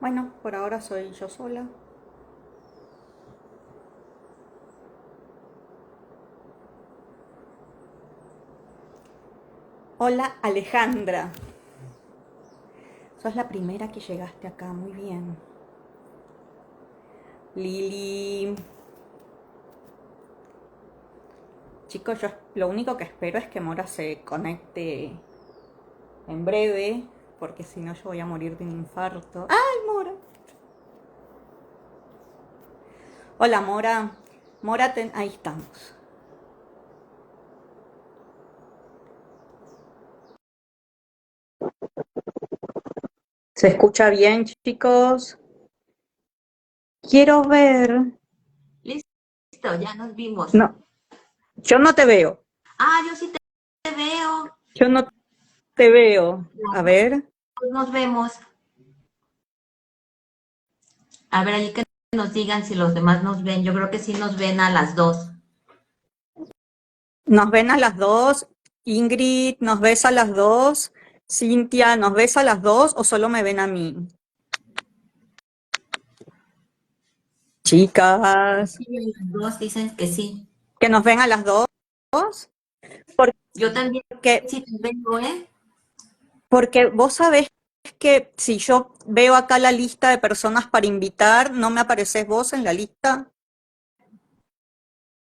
Bueno, por ahora soy yo sola. Hola Alejandra. Sos la primera que llegaste acá, muy bien. Lili. Chicos, yo lo único que espero es que Mora se conecte en breve, porque si no yo voy a morir de un infarto. ¡Ay, Mora! Hola Mora. Mora, ahí estamos. ¿Se escucha bien, chicos? Quiero ver. Listo, ya nos vimos. No, yo no te veo. Ah, yo sí te veo. Yo no te veo. Las A dos ver. nos vemos. A ver, ahí que nos digan si los demás nos ven. Yo creo que sí nos ven a las dos. Nos ven a las dos. Ingrid, ¿nos ves a las dos? Cintia, ¿nos ves a las dos o solo me ven a mí? Chicas, Sí, las dos dicen que sí. ¿que nos ven a las dos? Yo también Porque, sí te veo, ¿eh? porque vos sabés que si yo veo acá la lista de personas para invitar, no me apareces vos en la lista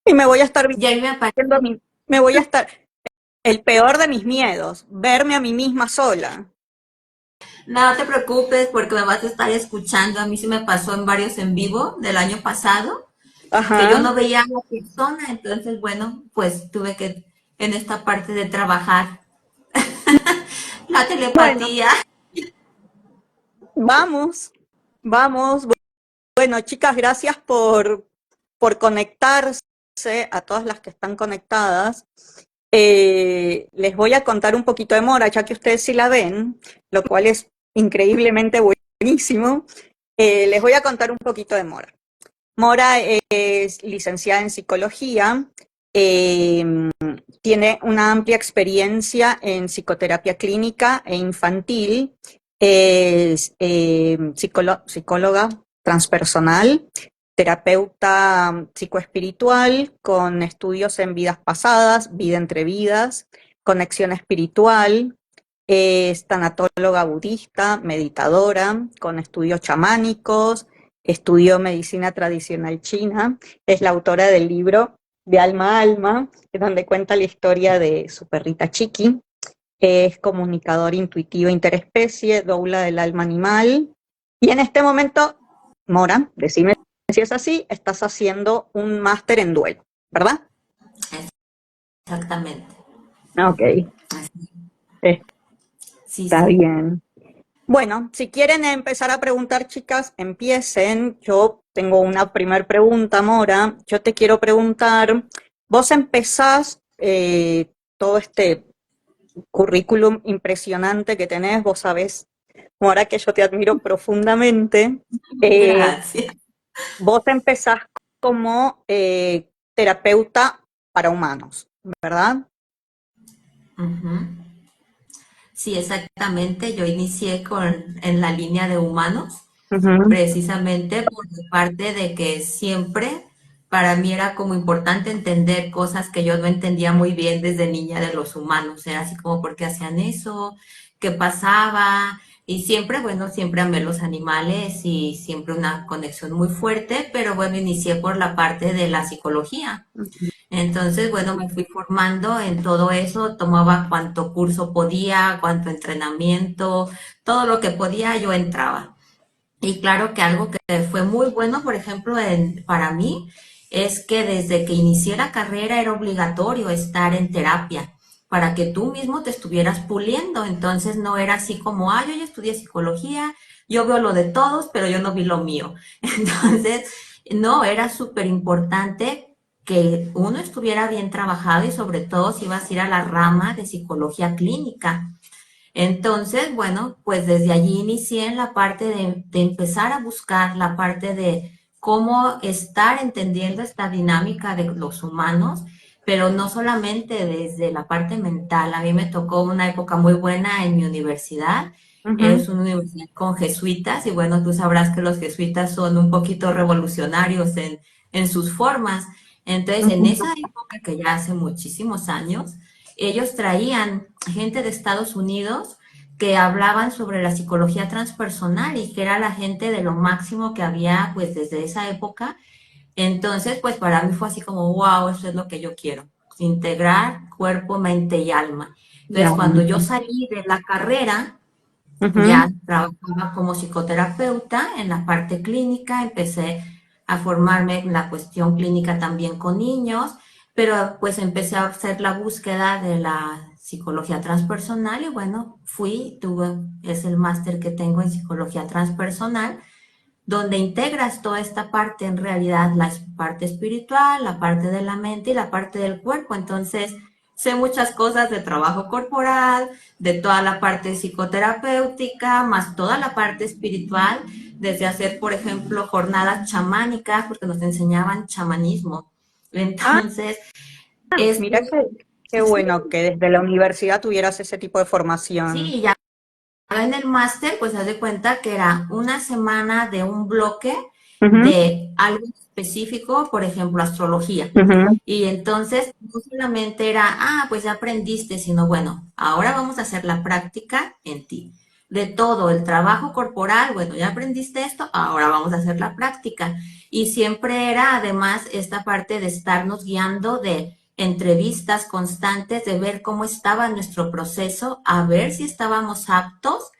y me voy a estar Y ahí me aparece. viendo a mí, me voy a estar, el peor de mis miedos, verme a mí misma sola. No te preocupes porque me vas a estar escuchando. A mí sí me pasó en varios en vivo del año pasado, que yo Ajá. no veía a la persona. Entonces, bueno, pues tuve que en esta parte de trabajar la Bueno, telepatía. vamos, vamos. Bueno, chicas, gracias por conectarse, a todas las que están conectadas. Les voy a contar un poquito de Mora, ya que ustedes sí la ven, lo cual es increíblemente buenísimo. Les voy a contar un poquito de Mora. Mora es licenciada en psicología, eh, tiene una amplia experiencia en psicoterapia clínica e infantil, es psicóloga transpersonal, terapeuta psicoespiritual con estudios en vidas pasadas, vida entre vidas, conexión espiritual, es tanatóloga budista, meditadora, con estudios chamánicos, estudió medicina tradicional china, es la autora del libro De Alma a Alma, donde cuenta la historia de su perrita Chiqui, es comunicador intuitivo interespecie, doula del alma animal, y en este momento, Mora, decime si es así, estás haciendo un máster en duelo, ¿verdad? Exactamente. Ok, Sí, está sí. bien. Bueno, si quieren empezar a preguntar, chicas, empiecen. Yo tengo una primer pregunta, Mora. Yo te quiero preguntar, vos empezás todo este currículum impresionante que tenés, vos sabés, Mora, que yo te admiro profundamente. Eh, Gracias. Vos empezás como terapeuta para humanos, ¿verdad? Ujú. Sí, exactamente. Yo inicié en la línea de humanos, Ujú. precisamente por la parte de que siempre para mí era como importante entender cosas que yo no entendía muy bien desde niña de los humanos. Era así como por qué hacían eso, qué pasaba. Y siempre, bueno, siempre amé los animales y siempre una conexión muy fuerte, pero bueno, inicié por la parte de la psicología. Entonces, bueno, me fui formando en todo eso, tomaba cuanto curso podía, cuanto entrenamiento, todo lo que podía, yo entraba. Y claro que algo que fue muy bueno, por ejemplo, para mí, es que desde que inicié la carrera era obligatorio estar en terapia para que tú mismo te estuvieras puliendo. Entonces no era así como, yo ya estudié psicología, yo veo lo de todos, pero yo no vi lo mío. Entonces, no, era súper importante que uno estuviera bien trabajado y sobre todo si ibas a ir a la rama de psicología clínica. Entonces, bueno, pues desde allí inicié en la parte de empezar a buscar la parte de cómo estar entendiendo esta dinámica de los humanos, pero no solamente desde la parte mental. A mí me tocó una época muy buena en mi universidad Ujú, Es una universidad con jesuitas y bueno, tú sabrás que los jesuitas son un poquito revolucionarios en sus formas. Entonces, en ujú. esa época, que ya hace muchísimos años, ellos traían gente de Estados Unidos que hablaban sobre la psicología transpersonal y que era la gente de lo máximo que había pues desde esa época. Entonces, pues para mí fue así como, wow, eso es lo que yo quiero, integrar cuerpo, mente y alma. Ya. Entonces, cuando yo salí de la carrera, Ujú. ya trabajaba como psicoterapeuta en la parte clínica, empecé a formarme en la cuestión clínica también con niños, pero pues empecé a hacer la búsqueda de la psicología transpersonal y bueno, es el máster que tengo en psicología transpersonal donde integras toda esta parte, en realidad, la parte espiritual, la parte de la mente y la parte del cuerpo. Entonces, sé muchas cosas de trabajo corporal, de toda la parte psicoterapéutica, más toda la parte espiritual, desde hacer, por ejemplo, jornadas chamánicas, porque nos enseñaban chamanismo. Ah, Entonces, es, mira qué sí, bueno que desde la universidad tuvieras ese tipo de formación. sí, ya en el máster, pues haz de cuenta que era una semana de un bloque Ujú, de algo específico, por ejemplo, astrología. ujú. Y entonces no solamente era, pues ya aprendiste, sino bueno, ahora vamos a hacer la práctica en ti. De todo, el trabajo corporal, bueno, ya aprendiste esto, ahora vamos a hacer la práctica. Y siempre era además esta parte de estarnos guiando de entrevistas constantes, de ver cómo estaba nuestro proceso, a ver si estábamos aptos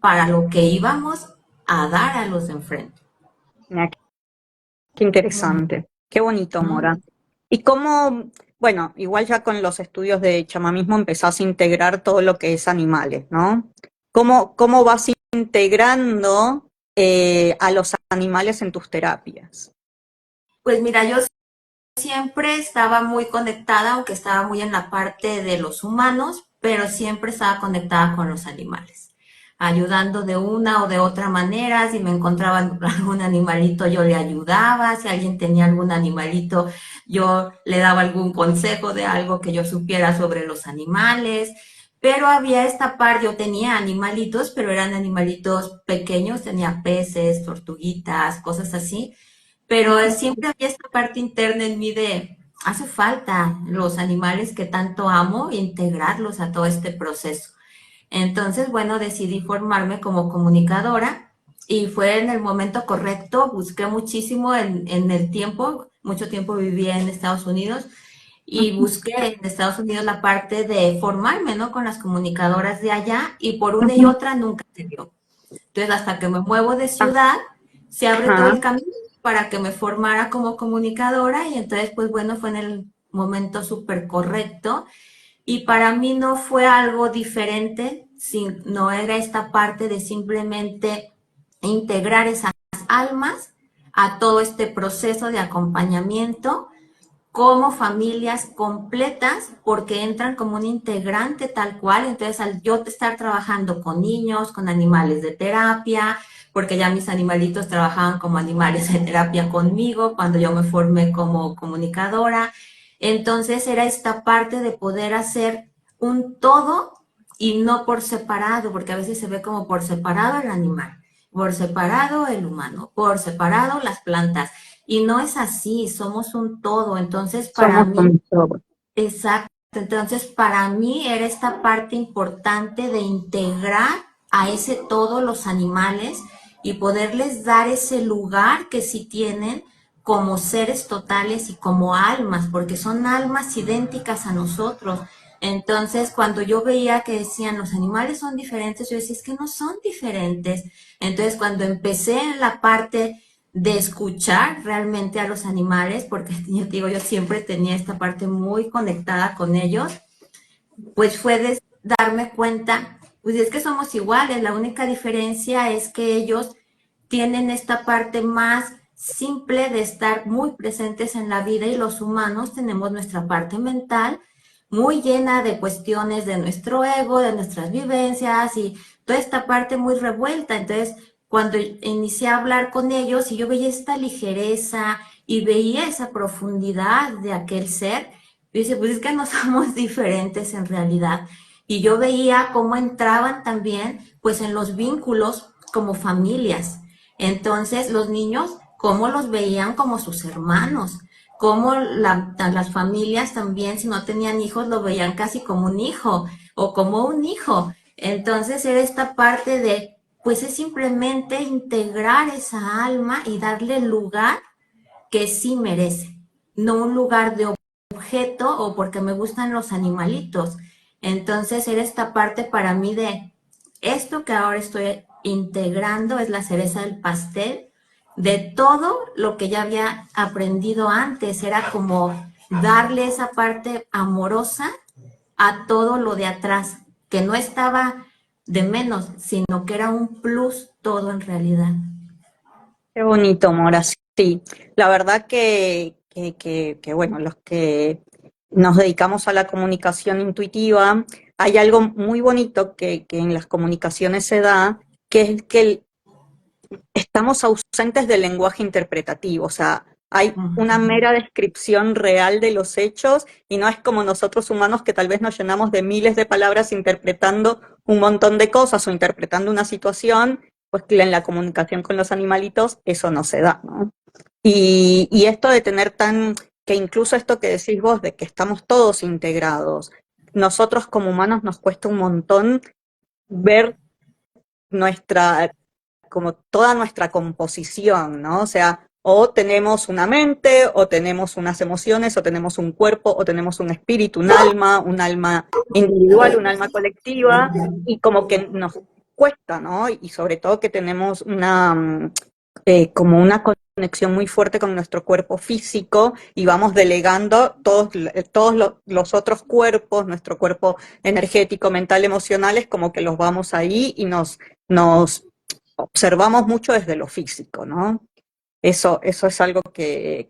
para lo que íbamos a dar a los de enfrente. Mira, qué interesante, qué bonito, ¿Mm? Mora. Y cómo, bueno, igual ya con los estudios de chamamismo empezás a integrar todo lo que es animales, ¿no? ¿Cómo vas integrando a los animales en tus terapias? Pues mira, yo siempre estaba muy conectada, aunque estaba muy en la parte de los humanos, pero siempre estaba conectada con los animales, ayudando de una o de otra manera. Si me encontraba algún animalito, yo le ayudaba. Si alguien tenía algún animalito, yo le daba algún consejo de algo que yo supiera sobre los animales. Pero había esta parte, yo tenía animalitos, pero eran animalitos pequeños, tenía peces, tortuguitas, cosas así, pero siempre había esta parte interna en mí de, hace falta los animales que tanto amo, integrarlos a todo este proceso. Entonces, bueno, decidí formarme como comunicadora y fue en el momento correcto, busqué muchísimo en el tiempo, mucho tiempo viví en Estados Unidos y busqué en Estados Unidos la parte de formarme, ¿no? Con las comunicadoras de allá y por una y Ujú. otra nunca se dio. Entonces, hasta que me muevo de ciudad, se abre todo Ajá. el camino para que me formara como comunicadora y entonces, pues bueno, fue en el momento súper correcto y para mí no fue algo diferente, no era esta parte de simplemente integrar esas almas a todo este proceso de acompañamiento como familias completas porque entran como un integrante tal cual. Entonces, al yo estar trabajando con niños, con animales de terapia, porque ya mis animalitos trabajaban como animales de terapia conmigo cuando yo me formé como comunicadora, entonces era esta parte de poder hacer un todo y no por separado, porque a veces se ve como por separado el animal, por separado el humano, por separado las plantas. Y no es así, somos un todo. Entonces, para Somos mí, un todo. exacto. Entonces, para mí era esta parte importante de integrar a ese todo los animales y poderles dar ese lugar que sí tienen como seres totales y como almas, porque son almas idénticas a nosotros. Entonces, cuando yo veía que decían los animales son diferentes, yo decía, es que no son diferentes. Entonces, cuando empecé en la parte de escuchar realmente a los animales, porque yo te digo, yo siempre tenía esta parte muy conectada con ellos, pues fue de darme cuenta, pues es que somos iguales, la única diferencia es que ellos tienen esta parte más simple de estar muy presentes en la vida y los humanos tenemos nuestra parte mental muy llena de cuestiones de nuestro ego, de nuestras vivencias y toda esta parte muy revuelta. Entonces, cuando inicié a hablar con ellos y yo veía esta ligereza y veía esa profundidad de aquel ser, yo decía, pues es que no somos diferentes en realidad. Y yo veía cómo entraban también pues en los vínculos como familias. Entonces los niños, cómo los veían como sus hermanos, cómo las familias también, si no tenían hijos, lo veían casi como un hijo o como un hijo. Entonces era esta parte de, pues es simplemente integrar esa alma y darle el lugar que sí merece, no un lugar de objeto o porque me gustan los animalitos. Entonces era esta parte para mí de esto que ahora estoy integrando es la cereza del pastel de todo lo que ya había aprendido antes. Era como darle esa parte amorosa a todo lo de atrás, que no estaba de menos, sino que era un plus todo en realidad. Qué bonito, Mora. Sí, la verdad que, bueno, los que nos dedicamos a la comunicación intuitiva, hay algo muy bonito que en las comunicaciones se da, que es que estamos ausentes del lenguaje interpretativo, o sea, hay una mera descripción real de los hechos y no es como nosotros humanos que tal vez nos llenamos de miles de palabras interpretando un montón de cosas o interpretando una situación, pues que en la comunicación con los animalitos eso no se da, ¿no? Y esto de tener que incluso esto que decís vos, de que estamos todos integrados, nosotros como humanos nos cuesta un montón ver nuestra, como toda nuestra composición, ¿no? O sea, o tenemos una mente, o tenemos unas emociones, o tenemos un cuerpo, o tenemos un espíritu, un alma individual, un alma colectiva, y como que nos cuesta, ¿no? Y sobre todo que tenemos como una conexión muy fuerte con nuestro cuerpo físico y vamos delegando todos los otros cuerpos, nuestro cuerpo energético, mental, emocionales, como que los vamos ahí y nos observamos mucho desde lo físico, ¿no? Eso es algo que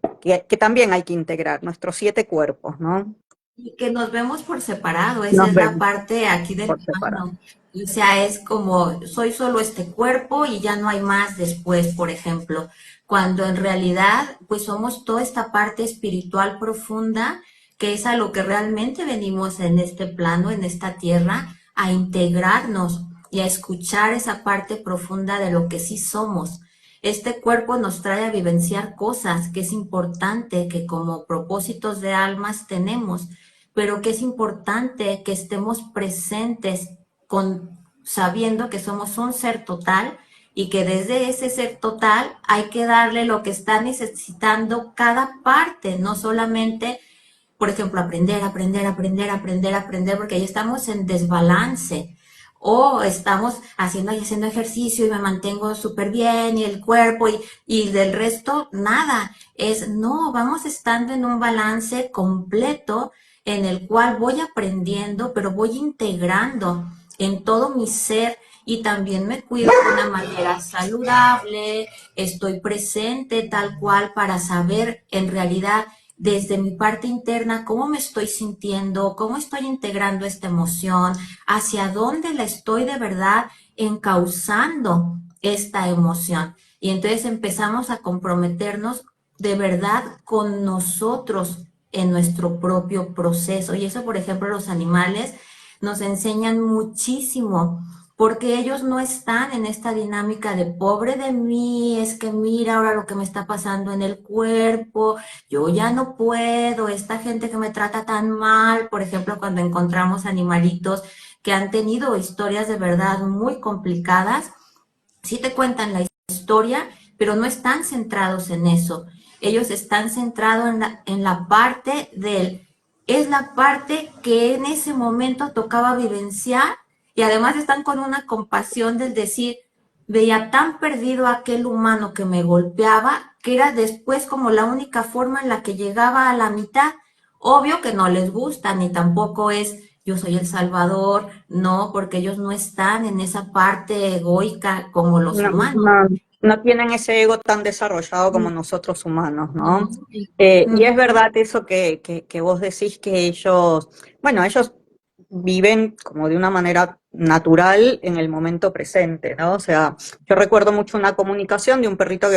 también hay que integrar, nuestros 7 cuerpos, ¿no? Y que nos vemos por separado, esa Nos es la vemos parte aquí del por separado. humano. O sea, es como, soy solo este cuerpo y ya no hay más después, por ejemplo, cuando en realidad, pues somos toda esta parte espiritual profunda, que es a lo que realmente venimos en este plano, en esta tierra, a integrarnos y a escuchar esa parte profunda de lo que sí somos. Este cuerpo nos trae a vivenciar cosas que es importante que como propósitos de almas tenemos, pero que es importante que estemos presentes con sabiendo que somos un ser total y que desde ese ser total hay que darle lo que está necesitando cada parte, no solamente, por ejemplo, aprender, porque ahí estamos en desbalance. O estamos haciendo y haciendo ejercicio y me mantengo súper bien y el cuerpo y del resto nada. Es no, vamos estando en un balance completo en el cual voy aprendiendo, pero voy integrando en todo mi ser y también me cuido de una manera saludable, estoy presente tal cual para saber en realidad desde mi parte interna cómo me estoy sintiendo, cómo estoy integrando esta emoción, hacia dónde la estoy de verdad encauzando esta emoción. Y entonces empezamos a comprometernos de verdad con nosotros en nuestro propio proceso. Y eso, por ejemplo, los animales nos enseñan muchísimo porque ellos no están en esta dinámica de pobre de mí, es que mira ahora lo que me está pasando en el cuerpo, yo ya no puedo, esta gente que me trata tan mal, por ejemplo, cuando encontramos animalitos que han tenido historias de verdad muy complicadas, sí te cuentan la historia, pero no están centrados en eso. Ellos están centrados en la parte del, es la parte que en ese momento tocaba vivenciar y además están con una compasión del decir, veía tan perdido a aquel humano que me golpeaba, que era después como la única forma en la que llegaba a la mitad. Obvio que no les gusta, ni tampoco es yo soy el salvador, no, porque ellos no están en esa parte egoica como los No, humanos. no tienen ese ego tan desarrollado como nosotros humanos, ¿no? No. Y es verdad eso que vos decís que ellos, bueno, ellos viven como de una manera natural en el momento presente, ¿no? O sea, yo recuerdo mucho una comunicación de un perrito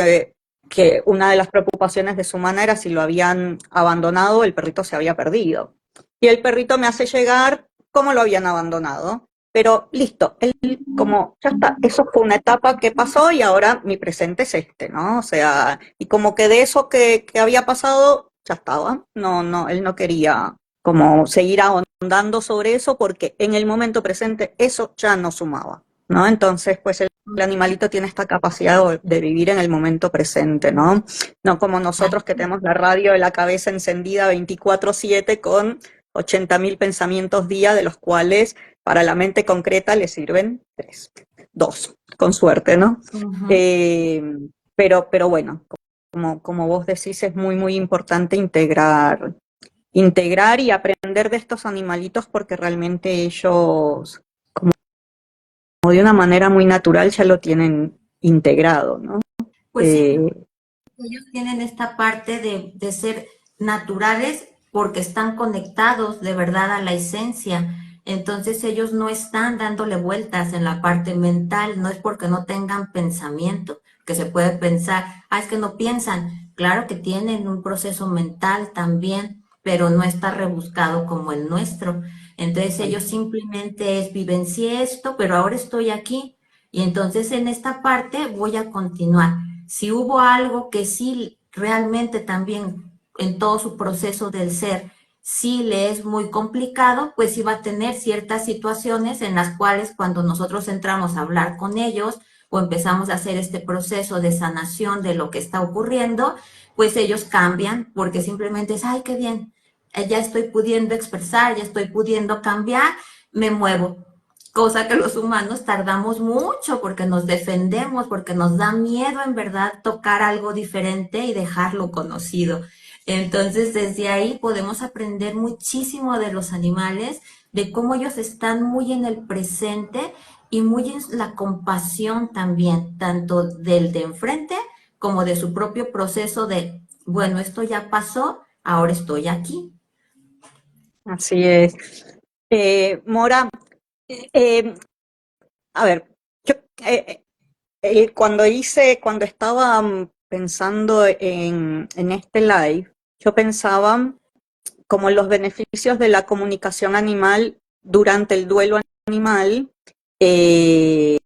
que una de las preocupaciones de su humana era si lo habían abandonado, el perrito se había perdido. Y el perrito me hace llegar cómo lo habían abandonado. pero listo, él como, ya está, eso fue una etapa que pasó y ahora mi presente es este, ¿no? O sea, y como que de eso que había pasado, ya estaba, no, él no quería como seguir ahondando sobre eso porque en el momento presente eso ya no sumaba, ¿no? Entonces, pues el animalito tiene esta capacidad de vivir en el momento presente, ¿no? No como nosotros que tenemos la radio de la cabeza encendida 24/7 con 80.000 pensamientos día, de los cuales para la mente concreta le sirven 3, 2, con suerte, ¿no? Ujú. Eh, pero bueno, como vos decís, es muy, muy importante integrar y aprender de estos animalitos porque realmente ellos, como de una manera muy natural, ya lo tienen integrado, ¿no? Pues sí, Eh, ellos tienen esta parte de ser naturales porque están conectados de verdad a la esencia. Entonces ellos no están dándole vueltas en la parte mental, no es porque no tengan pensamiento, que se puede pensar, ah, es que no piensan. Claro que tienen un proceso mental también, pero no está rebuscado como el nuestro. Entonces ellos simplemente es vivencié esto, pero ahora estoy aquí. Y entonces en esta parte voy a continuar. Si hubo algo que sí realmente también en todo su proceso del ser sí le es muy complicado, pues sí va a tener ciertas situaciones en las cuales cuando nosotros entramos a hablar con ellos o empezamos a hacer este proceso de sanación de lo que está ocurriendo, pues ellos cambian porque simplemente es, ay, qué bien, ya estoy pudiendo expresar, ya estoy pudiendo cambiar, me muevo, cosa que los humanos tardamos mucho porque nos defendemos, porque nos da miedo en verdad tocar algo diferente y dejarlo conocido. Entonces, desde ahí podemos aprender muchísimo de los animales, de cómo ellos están muy en el presente y muy en la compasión también, tanto del de enfrente como de su propio proceso de, bueno, esto ya pasó, ahora estoy aquí. Así es. Mora, eh, a ver, yo cuando estaba pensando en este live, yo pensaba como en los beneficios de la comunicación animal durante el duelo animal. eh,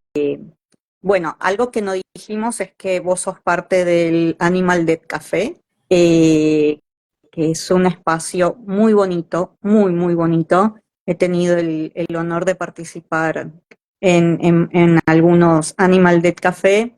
bueno, algo que no dijimos es que vos sos parte del Animal Dead Café, eh, que es un espacio muy bonito, muy, muy bonito. He tenido el honor de participar en algunos Animal Dead Café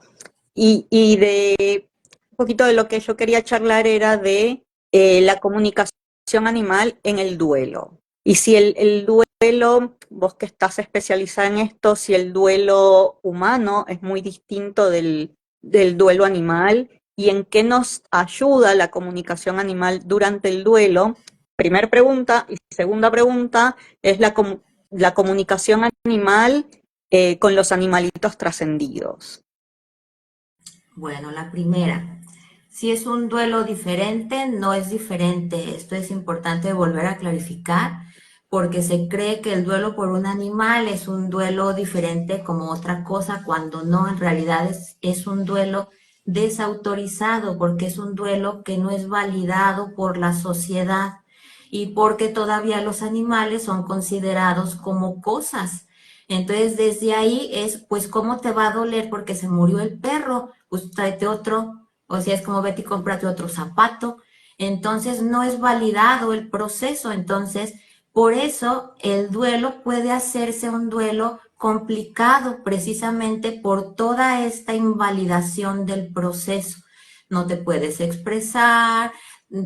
y de un poquito de lo que yo quería charlar era de la comunicación animal en el duelo. Y si el duelo, vos que estás especializada en esto, si el duelo humano es muy distinto del duelo animal y en qué nos ayuda la comunicación animal durante el duelo. Primera pregunta. Y segunda pregunta es la comunicación animal con los animalitos trascendidos. Bueno, la primera, si es un duelo diferente, no es diferente. Esto es importante volver a clarificar porque se cree que el duelo por un animal es un duelo diferente como otra cosa, cuando no, en realidad es un duelo desautorizado porque es un duelo que no es validado por la sociedad y porque todavía los animales son considerados como cosas. Entonces, desde ahí es, pues, ¿cómo te va a doler porque se murió el perro? Pues tráete otro, o sea, es como vete y cómprate otro zapato. Entonces, no es validado el proceso. Entonces, por eso el duelo puede hacerse un duelo complicado, precisamente por toda esta invalidación del proceso. No te puedes expresar,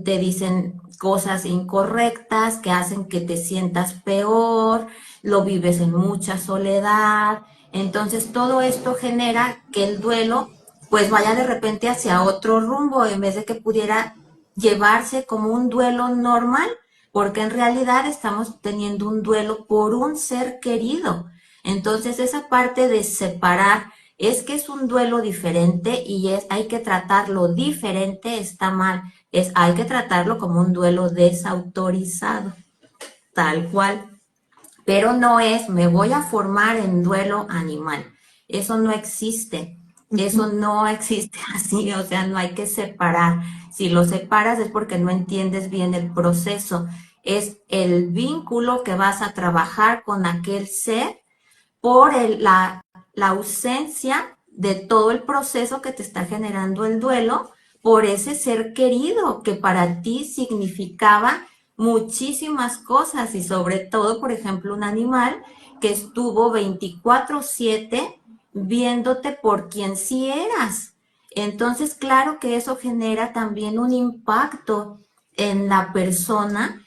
te dicen cosas incorrectas que hacen que te sientas peor, lo vives en mucha soledad. Entonces todo esto genera que el duelo pues vaya de repente hacia otro rumbo en vez de que pudiera llevarse como un duelo normal, porque en realidad estamos teniendo un duelo por un ser querido. Entonces esa parte de separar es que es un duelo diferente y hay que tratarlo diferente, está mal, hay que tratarlo como un duelo desautorizado, tal cual. Pero no es, me voy a formar en duelo animal. Eso no existe. Eso no existe así, o sea, no hay que separar. Si lo separas es porque no entiendes bien el proceso. Es el vínculo que vas a trabajar con aquel ser por la ausencia de todo el proceso que te está generando el duelo por ese ser querido que para ti significaba muchísimas cosas y sobre todo, por ejemplo, un animal que estuvo 24/7 viéndote por quien sí eras. Entonces, claro que eso genera también un impacto en la persona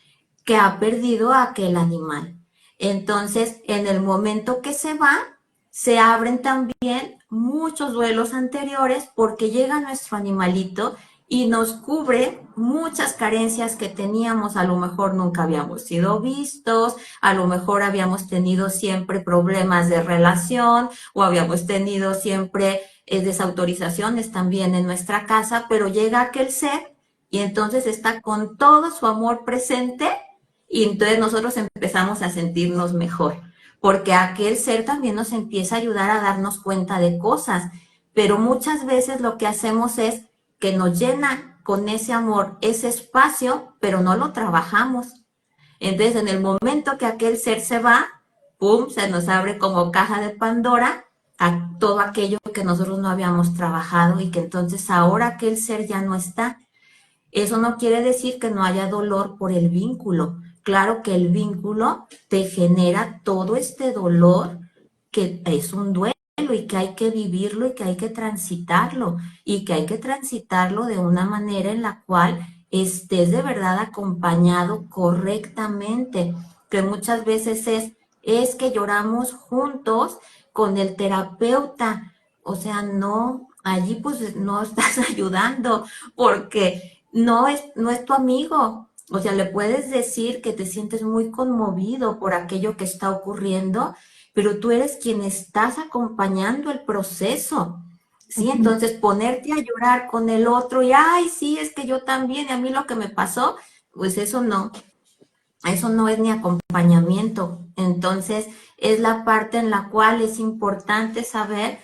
que ha perdido a aquel animal. Entonces, en el momento que se va, se abren también muchos duelos anteriores porque llega nuestro animalito y nos cubre muchas carencias que teníamos, a lo mejor nunca habíamos sido vistos, a lo mejor habíamos tenido siempre problemas de relación o habíamos tenido siempre desautorizaciones también en nuestra casa, pero llega aquel ser y entonces está con todo su amor presente y entonces nosotros empezamos a sentirnos mejor, porque aquel ser también nos empieza a ayudar a darnos cuenta de cosas, pero muchas veces lo que hacemos es que nos llena con ese amor, ese espacio, pero no lo trabajamos. Entonces, en el momento que aquel ser se va, ¡pum!, se nos abre como caja de Pandora a todo aquello que nosotros no habíamos trabajado y que entonces ahora aquel ser ya no está. Eso no quiere decir que no haya dolor por el vínculo. Claro que el vínculo te genera todo este dolor que es un duelo y que hay que vivirlo y que hay que transitarlo y que hay que transitarlo de una manera en la cual estés de verdad acompañado correctamente, que muchas veces es que lloramos juntos con el terapeuta. O sea, no, allí pues no estás ayudando porque no es tu amigo. O sea, le puedes decir que te sientes muy conmovido por aquello que está ocurriendo, pero tú eres quien estás acompañando el proceso. Sí, entonces ponerte a llorar con el otro y, ay, sí, es que yo también, y a mí lo que me pasó, pues eso no es ni acompañamiento. Entonces, es la parte en la cual es importante saber,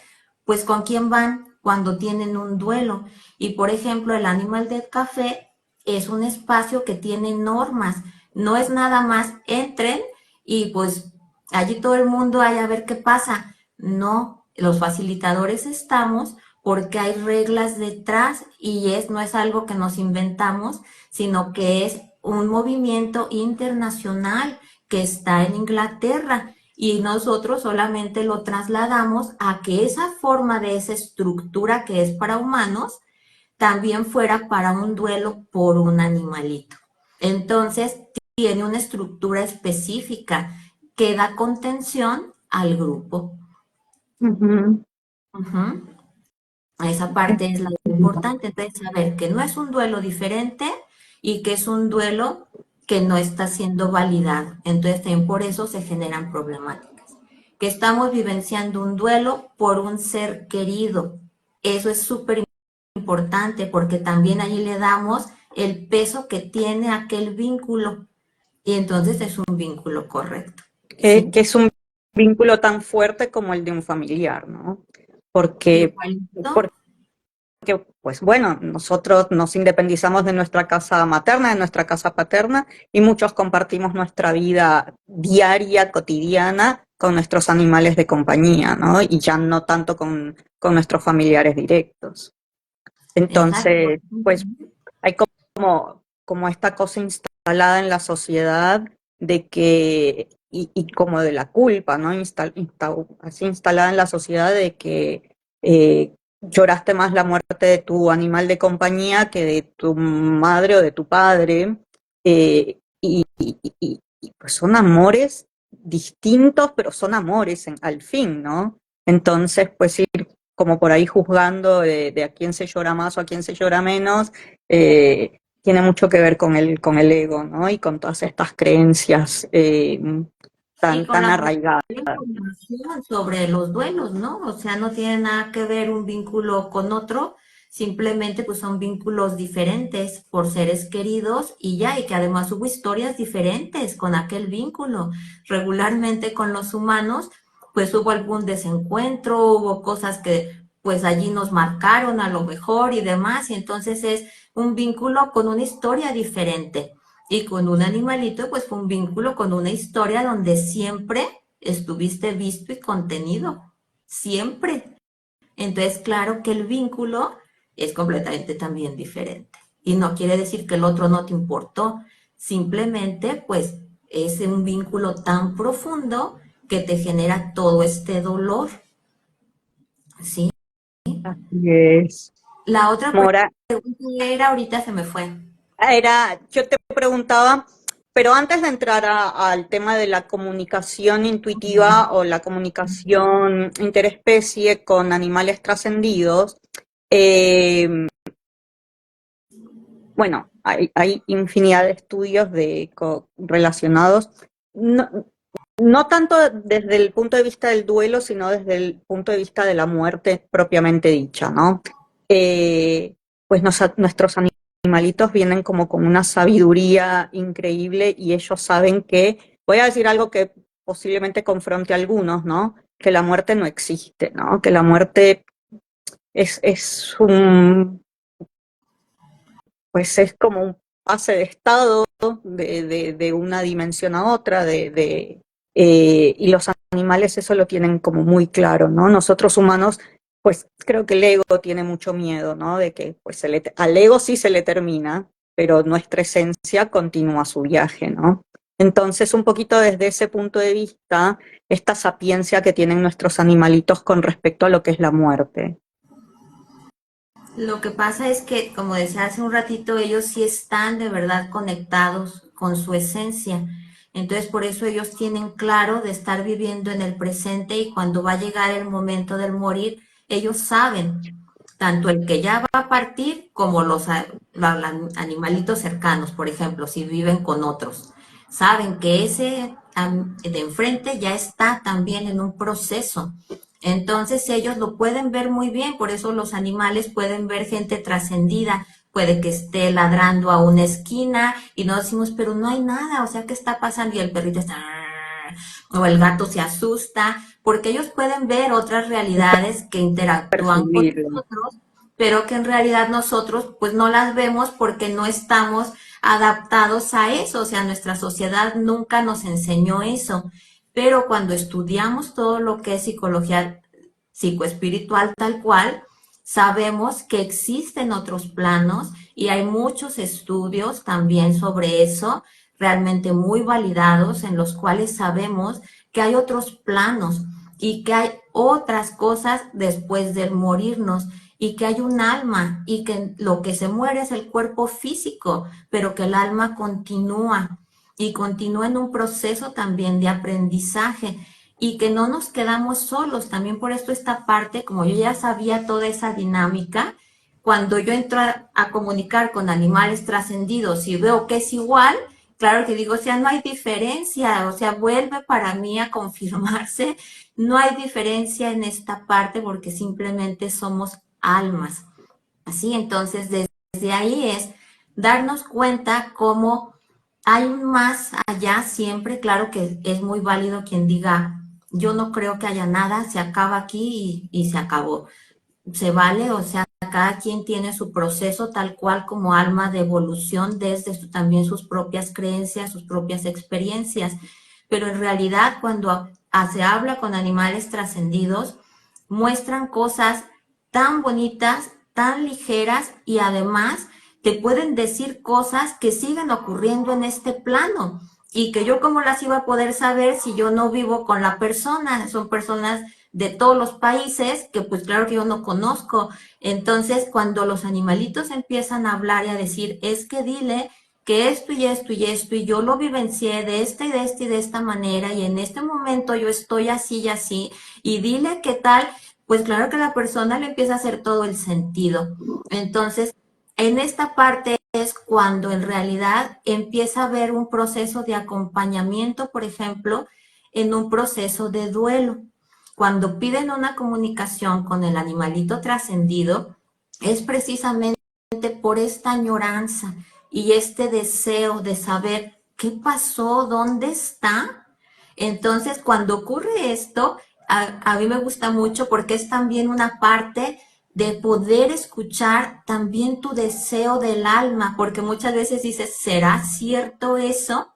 pues, con quién van cuando tienen un duelo. Y, por ejemplo, el Animal del Café es un espacio que tiene normas. No es nada más entren y, pues, allí todo el mundo hay a ver qué pasa. No, los facilitadores estamos porque hay reglas detrás y no es algo que nos inventamos, sino que es un movimiento internacional que está en Inglaterra y nosotros solamente lo trasladamos a que esa forma de esa estructura que es para humanos también fuera para un duelo por un animalito. Entonces, tiene una estructura específica que da contención al grupo. Ujú. Ujú. Esa parte es la importante, entonces saber que no es un duelo diferente y que es un duelo que no está siendo validado. Entonces también por eso se generan problemáticas. Que estamos vivenciando un duelo por un ser querido. Eso es súper importante porque también allí le damos el peso que tiene aquel vínculo y entonces es un vínculo correcto. Que ¿Sí? es un vínculo tan fuerte como el de un familiar, ¿no? Porque, Igualito. porque, pues bueno, nosotros nos independizamos de nuestra casa materna, de nuestra casa paterna, y muchos compartimos nuestra vida diaria, cotidiana, con nuestros animales de compañía, ¿no? Y ya no tanto con nuestros familiares directos. Exacto. Entonces, pues hay como esta cosa instalada en la sociedad de que, y como de la culpa, ¿no? Así instalada en la sociedad de que lloraste más la muerte de tu animal de compañía que de tu madre o de tu padre. Pues son amores distintos, pero son amores al fin, ¿no? Entonces, pues ir como por ahí juzgando de a quién se llora más o a quién se llora menos, tiene mucho que ver con el ego, ¿no? Y con todas estas creencias Y con tan la falta arraigadas. de información sobre los duelos, ¿no? O sea, no tiene nada que ver un vínculo con otro, simplemente pues son vínculos diferentes por seres queridos y ya, y que además hubo historias diferentes con aquel vínculo. Regularmente con los humanos, pues hubo algún desencuentro, hubo cosas que pues allí nos marcaron a lo mejor y demás, y entonces es un vínculo con una historia diferente. Y con un animalito, pues fue un vínculo con una historia donde siempre estuviste visto y contenido, siempre. Entonces, claro que el vínculo es completamente también diferente. Y no quiere decir que el otro no te importó, simplemente pues es un vínculo tan profundo que te genera todo este dolor, ¿sí? Así es. La otra Mora, pregunta era, ahorita se me fue. yo te preguntaba, pero antes de entrar al tema de la comunicación intuitiva o la comunicación interespecie con animales trascendidos, eh, bueno, hay infinidad de estudios relacionados, no, no tanto desde el punto de vista del duelo, sino desde el punto de vista de la muerte propiamente dicha, ¿no? Pues nuestros animalitos vienen como con una sabiduría increíble y ellos saben que, voy a decir algo que posiblemente confronte a algunos, ¿no? Que la muerte no existe, ¿no? Que la muerte es pues es como un pase de estado de una dimensión a otra, y los animales eso lo tienen como muy claro, ¿no? Nosotros humanos, pues creo que el ego tiene mucho miedo, ¿no? De que pues al ego sí se le termina, pero nuestra esencia continúa su viaje, ¿no? Entonces, un poquito desde ese punto de vista, esta sapiencia que tienen nuestros animalitos con respecto a lo que es la muerte. Lo que pasa es que, como decía hace un ratito, ellos sí están de verdad conectados con su esencia. Entonces, por eso ellos tienen claro de estar viviendo en el presente y cuando va a llegar el momento del morir, ellos saben, tanto el que ya va a partir como los animalitos cercanos, por ejemplo, si viven con otros. Saben que ese de enfrente ya está también en un proceso. Entonces ellos lo pueden ver muy bien, por eso los animales pueden ver gente trascendida, puede que esté ladrando a una esquina y no decimos, pero no hay nada, o sea, ¿qué está pasando? Y el perrito está, o el gato se asusta, porque ellos pueden ver otras realidades que interactúan con Percibirlo. nosotros, pero que en realidad nosotros pues no las vemos porque no estamos adaptados a eso, o sea, nuestra sociedad nunca nos enseñó eso. Pero cuando estudiamos todo lo que es psicología psicoespiritual tal cual, sabemos que existen otros planos y hay muchos estudios también sobre eso, realmente muy validados, en los cuales sabemos que hay otros planos y que hay otras cosas después del morirnos y que hay un alma y que lo que se muere es el cuerpo físico, pero que el alma continúa y continúa en un proceso también de aprendizaje y que no nos quedamos solos. También por esto esta parte, como yo ya sabía toda esa dinámica, cuando yo entro a comunicar con animales trascendidos y veo que es igual, claro que digo, o sea, no hay diferencia, o sea, vuelve para mí a confirmarse, no hay diferencia en esta parte porque simplemente somos almas. Así, entonces, desde ahí es darnos cuenta cómo hay un más allá siempre, claro que es muy válido quien diga, yo no creo que haya nada, se acaba aquí y se acabó. Se vale, o sea, cada quien tiene su proceso tal cual como alma de evolución desde también sus propias creencias, sus propias experiencias. Pero en realidad cuando se habla con animales trascendidos, muestran cosas tan bonitas, tan ligeras y además te pueden decir cosas que siguen ocurriendo en este plano y que yo cómo las iba a poder saber si yo no vivo con la persona. Son personas de todos los países que pues claro que yo no conozco. Entonces cuando los animalitos empiezan a hablar y a decir, es que dile que esto y esto y esto y yo lo vivencié de esta y de esta y de esta manera y en este momento yo estoy así y así y dile qué tal, pues claro que la persona le empieza a hacer todo el sentido. Entonces, en esta parte es cuando en realidad empieza a haber un proceso de acompañamiento, por ejemplo, en un proceso de duelo. Cuando piden una comunicación con el animalito trascendido, es precisamente por esta añoranza y este deseo de saber qué pasó, dónde está. Entonces, cuando ocurre esto, a mí me gusta mucho porque es también una parte de poder escuchar también tu deseo del alma, porque muchas veces dices, ¿será cierto eso?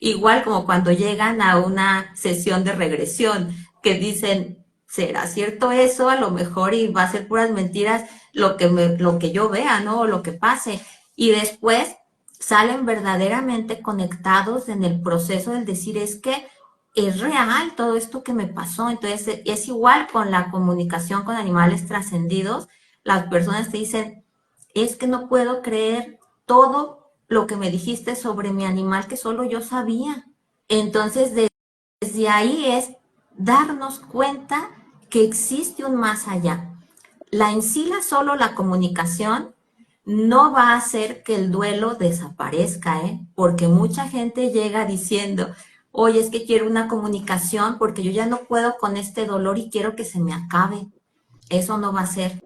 Igual como cuando llegan a una sesión de regresión, que dicen, ¿será cierto eso? A lo mejor y va a ser puras mentiras lo que yo vea, ¿no? O lo que pase. Y después salen verdaderamente conectados en el proceso del decir, es que es real todo esto que me pasó. Entonces, es igual con la comunicación con animales trascendidos. Las personas te dicen, es que no puedo creer todo lo que me dijiste sobre mi animal que solo yo sabía. Entonces, desde ahí es darnos cuenta que existe un más allá. La en sí, solo la comunicación no va a hacer que el duelo desaparezca, ¿eh? Porque mucha gente llega diciendo, oye, es que quiero una comunicación porque yo ya no puedo con este dolor y quiero que se me acabe. Eso no va a ser.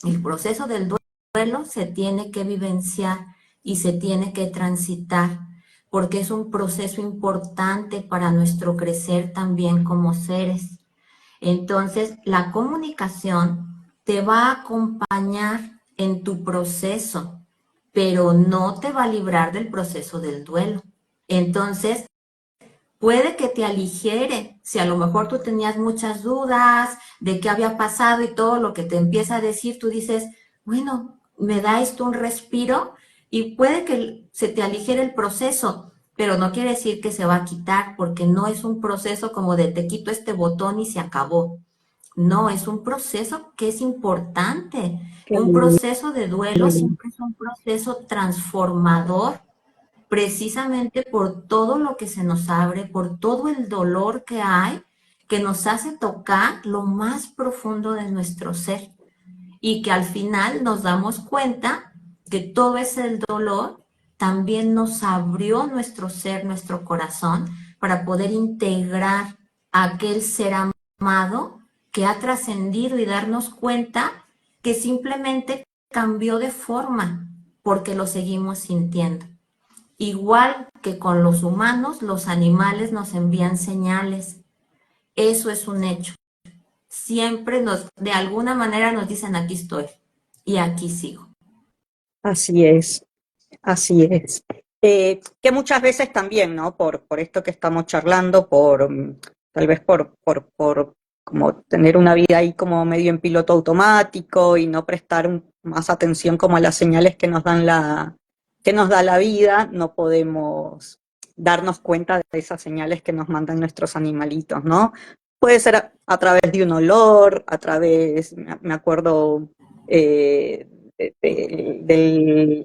El proceso del duelo se tiene que vivenciar y se tiene que transitar porque es un proceso importante para nuestro crecer también como seres. Entonces, la comunicación te va a acompañar en tu proceso, pero no te va a librar del proceso del duelo. Entonces, puede que te aligere. Si a lo mejor tú tenías muchas dudas de qué había pasado y todo lo que te empieza a decir, tú dices, bueno, me da esto un respiro y puede que se te aligere el proceso, pero no quiere decir que se va a quitar porque no es un proceso como de te quito este botón y se acabó. No, es un proceso que es importante. Un proceso de duelo siempre es un proceso transformador precisamente por todo lo que se nos abre, por todo el dolor que hay, que nos hace tocar lo más profundo de nuestro ser y que al final nos damos cuenta que todo ese dolor también nos abrió nuestro ser, nuestro corazón, para poder integrar a aquel ser amado que ha trascendido y darnos cuenta que simplemente cambió de forma porque lo seguimos sintiendo. Igual que con los humanos, los animales nos envían señales. Eso es un hecho. Siempre de alguna manera nos dicen aquí estoy y aquí sigo. Así es, así es. Que muchas veces también, ¿no? Por esto que estamos charlando, tal vez por como tener una vida ahí como medio en piloto automático y no prestar más atención como a las señales que nos que nos da la vida, no podemos darnos cuenta de esas señales que nos mandan nuestros animalitos, ¿no? Puede ser a través de un olor, me acuerdo del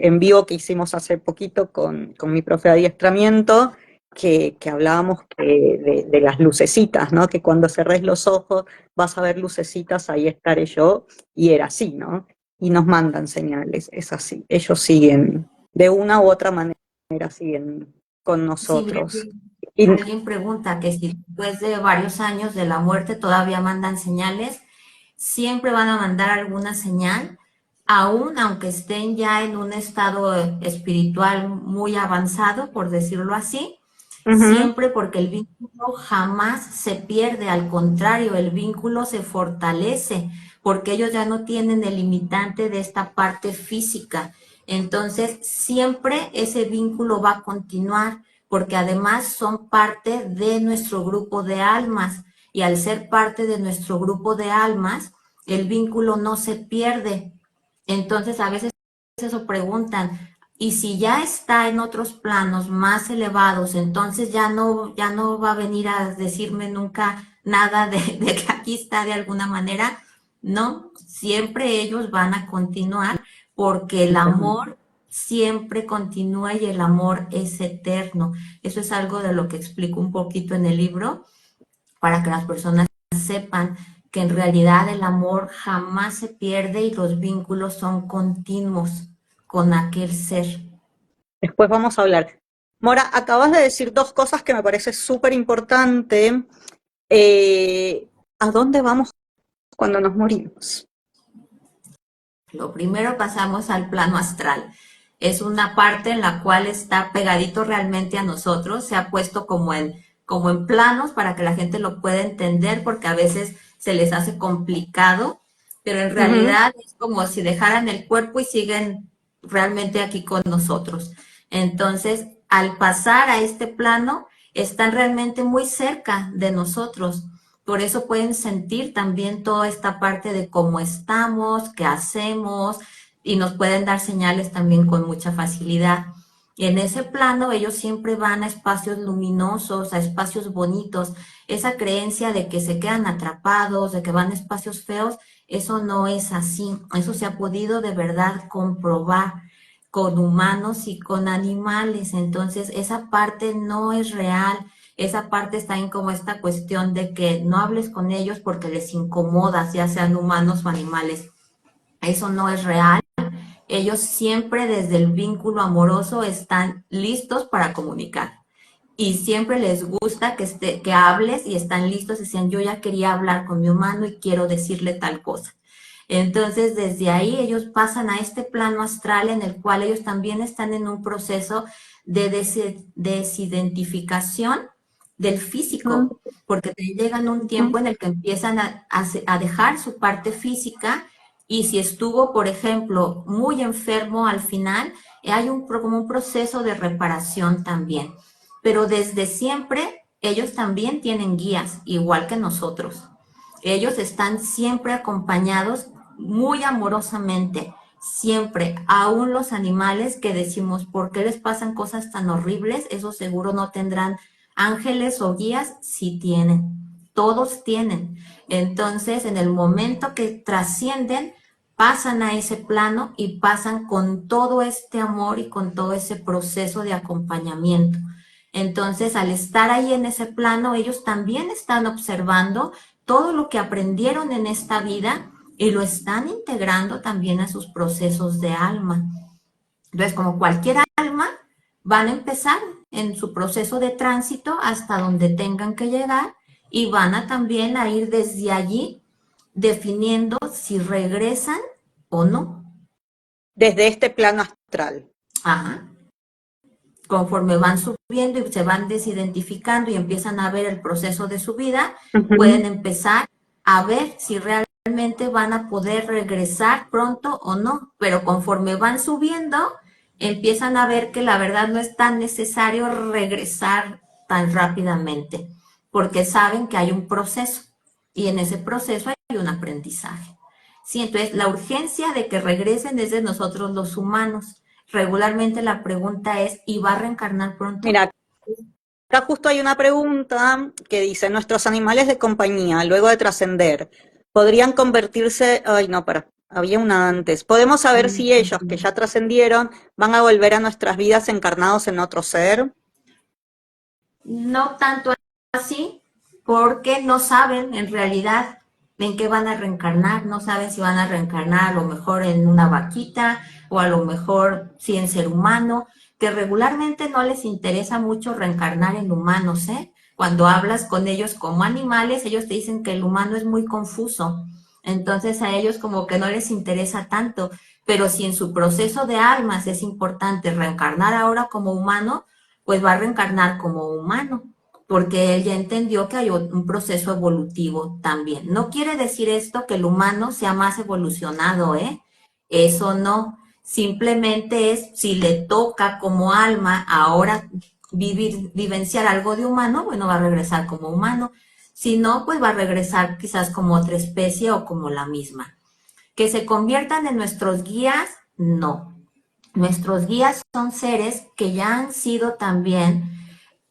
envío que hicimos hace poquito con mi profe de adiestramiento, que hablábamos de las lucecitas, ¿no? Que cuando cerrés los ojos vas a ver lucecitas, ahí estaré yo, y era así, ¿no? Y nos mandan señales, es así. Ellos siguen, de una u otra manera, siguen con Si nosotros. Y, alguien pregunta que si después de varios años de la muerte todavía mandan señales, siempre van a mandar alguna señal, aún aunque estén ya en un estado espiritual muy avanzado, por decirlo así, ujú, siempre porque el vínculo jamás se pierde, al contrario, el vínculo se fortalece, porque ellos ya no tienen el limitante de esta parte física. Entonces, siempre ese vínculo va a continuar, porque además son parte de nuestro grupo de almas, y al ser parte de nuestro grupo de almas, el vínculo no se pierde. Entonces, a veces eso preguntan, y si ya está en otros planos más elevados, entonces ya no va a venir a decirme nunca nada de que aquí está de alguna manera. No, siempre ellos van a continuar porque el amor siempre continúa y el amor es eterno. Eso es algo de lo que explico un poquito en el libro para que las personas sepan que en realidad el amor jamás se pierde y los vínculos son continuos con aquel ser. después vamos a hablar. Mora, acabas de decir dos cosas que me parece súper importante. ¿A dónde vamos cuando nos morimos? Lo primero pasamos al plano astral. Es una parte en la cual está pegadito realmente a nosotros, se ha puesto como en planos para que la gente lo pueda entender porque a veces se les hace complicado, pero en Ujú. realidad es como si dejaran el cuerpo y siguen realmente aquí con nosotros. Entonces, al pasar a este plano, están realmente muy cerca de nosotros. Por eso pueden sentir también toda esta parte de cómo estamos, qué hacemos, y nos pueden dar señales también con mucha facilidad. En ese plano ellos siempre van a espacios luminosos, a espacios bonitos. Esa creencia de que se quedan atrapados, de que van a espacios feos, eso no es así. Eso se ha podido de verdad comprobar con humanos y con animales. Entonces, esa parte no es real. Esa parte está en como esta cuestión de que no hables con ellos porque les incomodas, ya sean humanos o animales. Eso no es real. Ellos siempre desde el vínculo amoroso están listos para comunicar. Y siempre les gusta que hables y están listos y dicen, yo ya quería hablar con mi humano y quiero decirle tal cosa. Entonces, desde ahí ellos pasan a este plano astral en el cual ellos también están en un proceso de desidentificación del Mm, físico, porque llegan un ujú. tiempo en el que empiezan a dejar su parte física y si estuvo, por ejemplo, muy enfermo al final, hay como un proceso de reparación también. Pero desde siempre ellos también tienen guías, igual que nosotros. Ellos están siempre acompañados muy amorosamente, siempre, aún los animales que decimos, ¿por qué les pasan cosas tan horribles? Eso seguro no tendrán ángeles o guías, sí tienen, todos tienen. Entonces, en el momento que trascienden, pasan a ese plano y pasan con todo este amor y con todo ese proceso de acompañamiento. Entonces, al estar ahí en ese plano, ellos también están observando todo lo que aprendieron en esta vida y lo están integrando también a sus procesos de alma. Entonces, como cualquier alma, van a empezar en su proceso de tránsito hasta donde tengan que llegar y van a también a ir desde allí definiendo si regresan o no. Desde este plano astral. Ajá. Conforme van subiendo y se van desidentificando y empiezan a ver el proceso de su vida, pueden Ujú. empezar a ver si realmente van a poder regresar pronto o no. Pero conforme van subiendo, empiezan a ver que la verdad no es tan necesario regresar tan rápidamente, porque saben que hay un proceso y en ese proceso hay un aprendizaje. Sí, entonces la urgencia de que regresen es de nosotros los humanos. Regularmente la pregunta es, ¿y va a reencarnar pronto? Mira, acá justo hay una pregunta que dice, nuestros animales de compañía, luego de trascender, ¿podrían convertirse? Ay, no, para, había una antes. ¿Podemos saber si ellos, que ya trascendieron, van a volver a nuestras vidas encarnados en otro ser? No tanto así, porque no saben en realidad en qué van a reencarnar, no saben si van a reencarnar a lo mejor en una vaquita o a lo mejor si en ser humano, que regularmente no les interesa mucho reencarnar en humanos, ¿eh? Cuando hablas con ellos como animales, ellos te dicen que el humano es muy confuso, entonces a ellos como que no les interesa tanto, pero si en su proceso de almas es importante reencarnar ahora como humano, pues va a reencarnar como humano, porque él ya entendió que hay un proceso evolutivo también. No quiere decir esto que el humano sea más evolucionado, ¿eh? Eso no. Simplemente es si le toca como alma ahora vivenciar algo de humano, bueno, va a regresar como humano. Si no, pues va a regresar quizás como otra especie o como la misma. Que se conviertan en nuestros guías, no. Nuestros guías son seres que ya han sido también,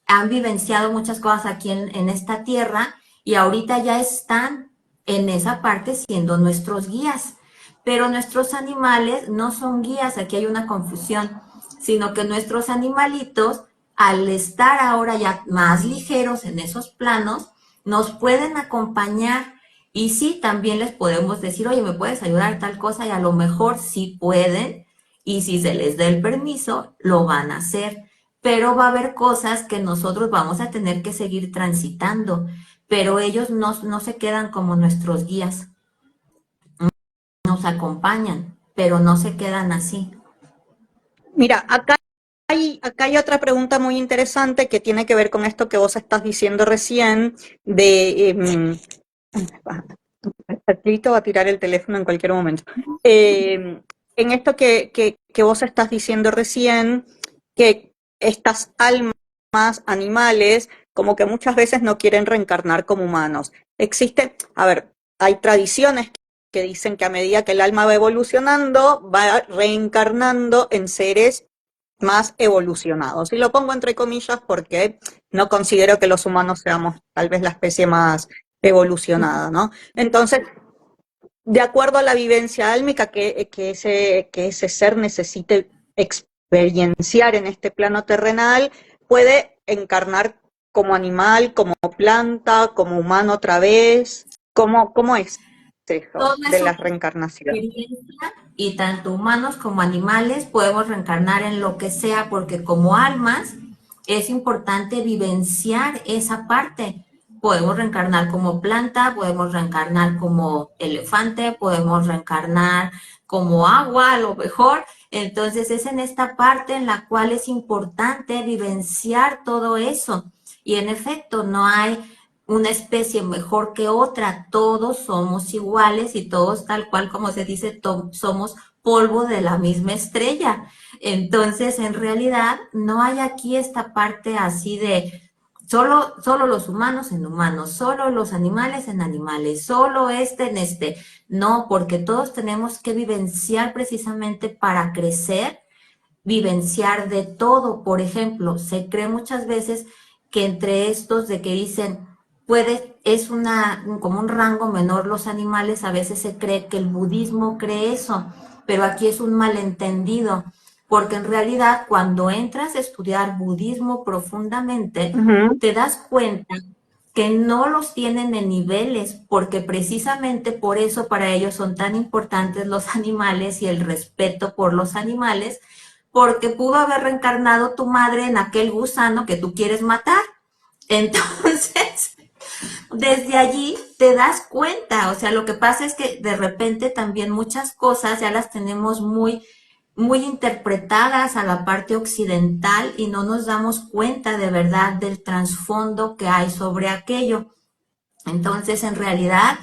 han vivenciado muchas cosas aquí en esta tierra y ahorita ya están en esa parte siendo nuestros guías. Pero nuestros animales no son guías, aquí hay una confusión, sino que nuestros animalitos, al estar ahora ya más ligeros en esos planos, nos pueden acompañar y sí, también les podemos decir, oye, ¿me puedes ayudar a tal cosa? Y a lo mejor sí pueden, y si se les da el permiso, lo van a hacer. Pero va a haber cosas que nosotros vamos a tener que seguir transitando, pero ellos no se quedan como nuestros guías, nos acompañan, pero no se quedan así. Mira, acá hay otra pregunta muy interesante que tiene que ver con esto que vos estás diciendo recién, de... Arturito va a tirar el teléfono en cualquier momento. En esto que vos estás diciendo recién, que estas almas animales como que muchas veces no quieren reencarnar como humanos. Existe, a ver, hay tradiciones que dicen que a medida que el alma va evolucionando, va reencarnando en seres más evolucionados. Y lo pongo entre comillas porque no considero que los humanos seamos tal vez la especie más evolucionada, ¿no? Entonces, de acuerdo a la vivencia álmica que ese ser necesite experienciar en este plano terrenal, puede encarnar como animal, como planta, como humano otra vez. ¿Cómo es eso Todo de es la una reencarnación? experiencia y tanto humanos como animales podemos reencarnar en lo que sea porque como almas es importante vivenciar esa parte. Podemos reencarnar como planta, podemos reencarnar como elefante, podemos reencarnar como agua a lo mejor. Entonces es en esta parte en la cual es importante vivenciar todo eso. Y en efecto, no hay una especie mejor que otra, todos somos iguales y todos tal cual como se dice, somos polvo de la misma estrella. Entonces, en realidad, no hay aquí esta parte así de solo los humanos en humanos, solo los animales en animales, solo este en este. No, porque todos tenemos que vivenciar precisamente para crecer, vivenciar de todo. Por ejemplo, se cree muchas veces que entre estos de que dicen es como un rango menor los animales, a veces se cree que el budismo cree eso, pero aquí es un malentendido, porque en realidad cuando entras a estudiar budismo profundamente, Ujú. te das cuenta que no los tienen en niveles, porque precisamente por eso para ellos son tan importantes los animales y el respeto por los animales, porque pudo haber reencarnado tu madre en aquel gusano que tú quieres matar. Entonces, desde allí te das cuenta, o sea, lo que pasa es que de repente también muchas cosas ya las tenemos muy interpretadas a la parte occidental y no nos damos cuenta de verdad del trasfondo que hay sobre aquello. Entonces, en realidad,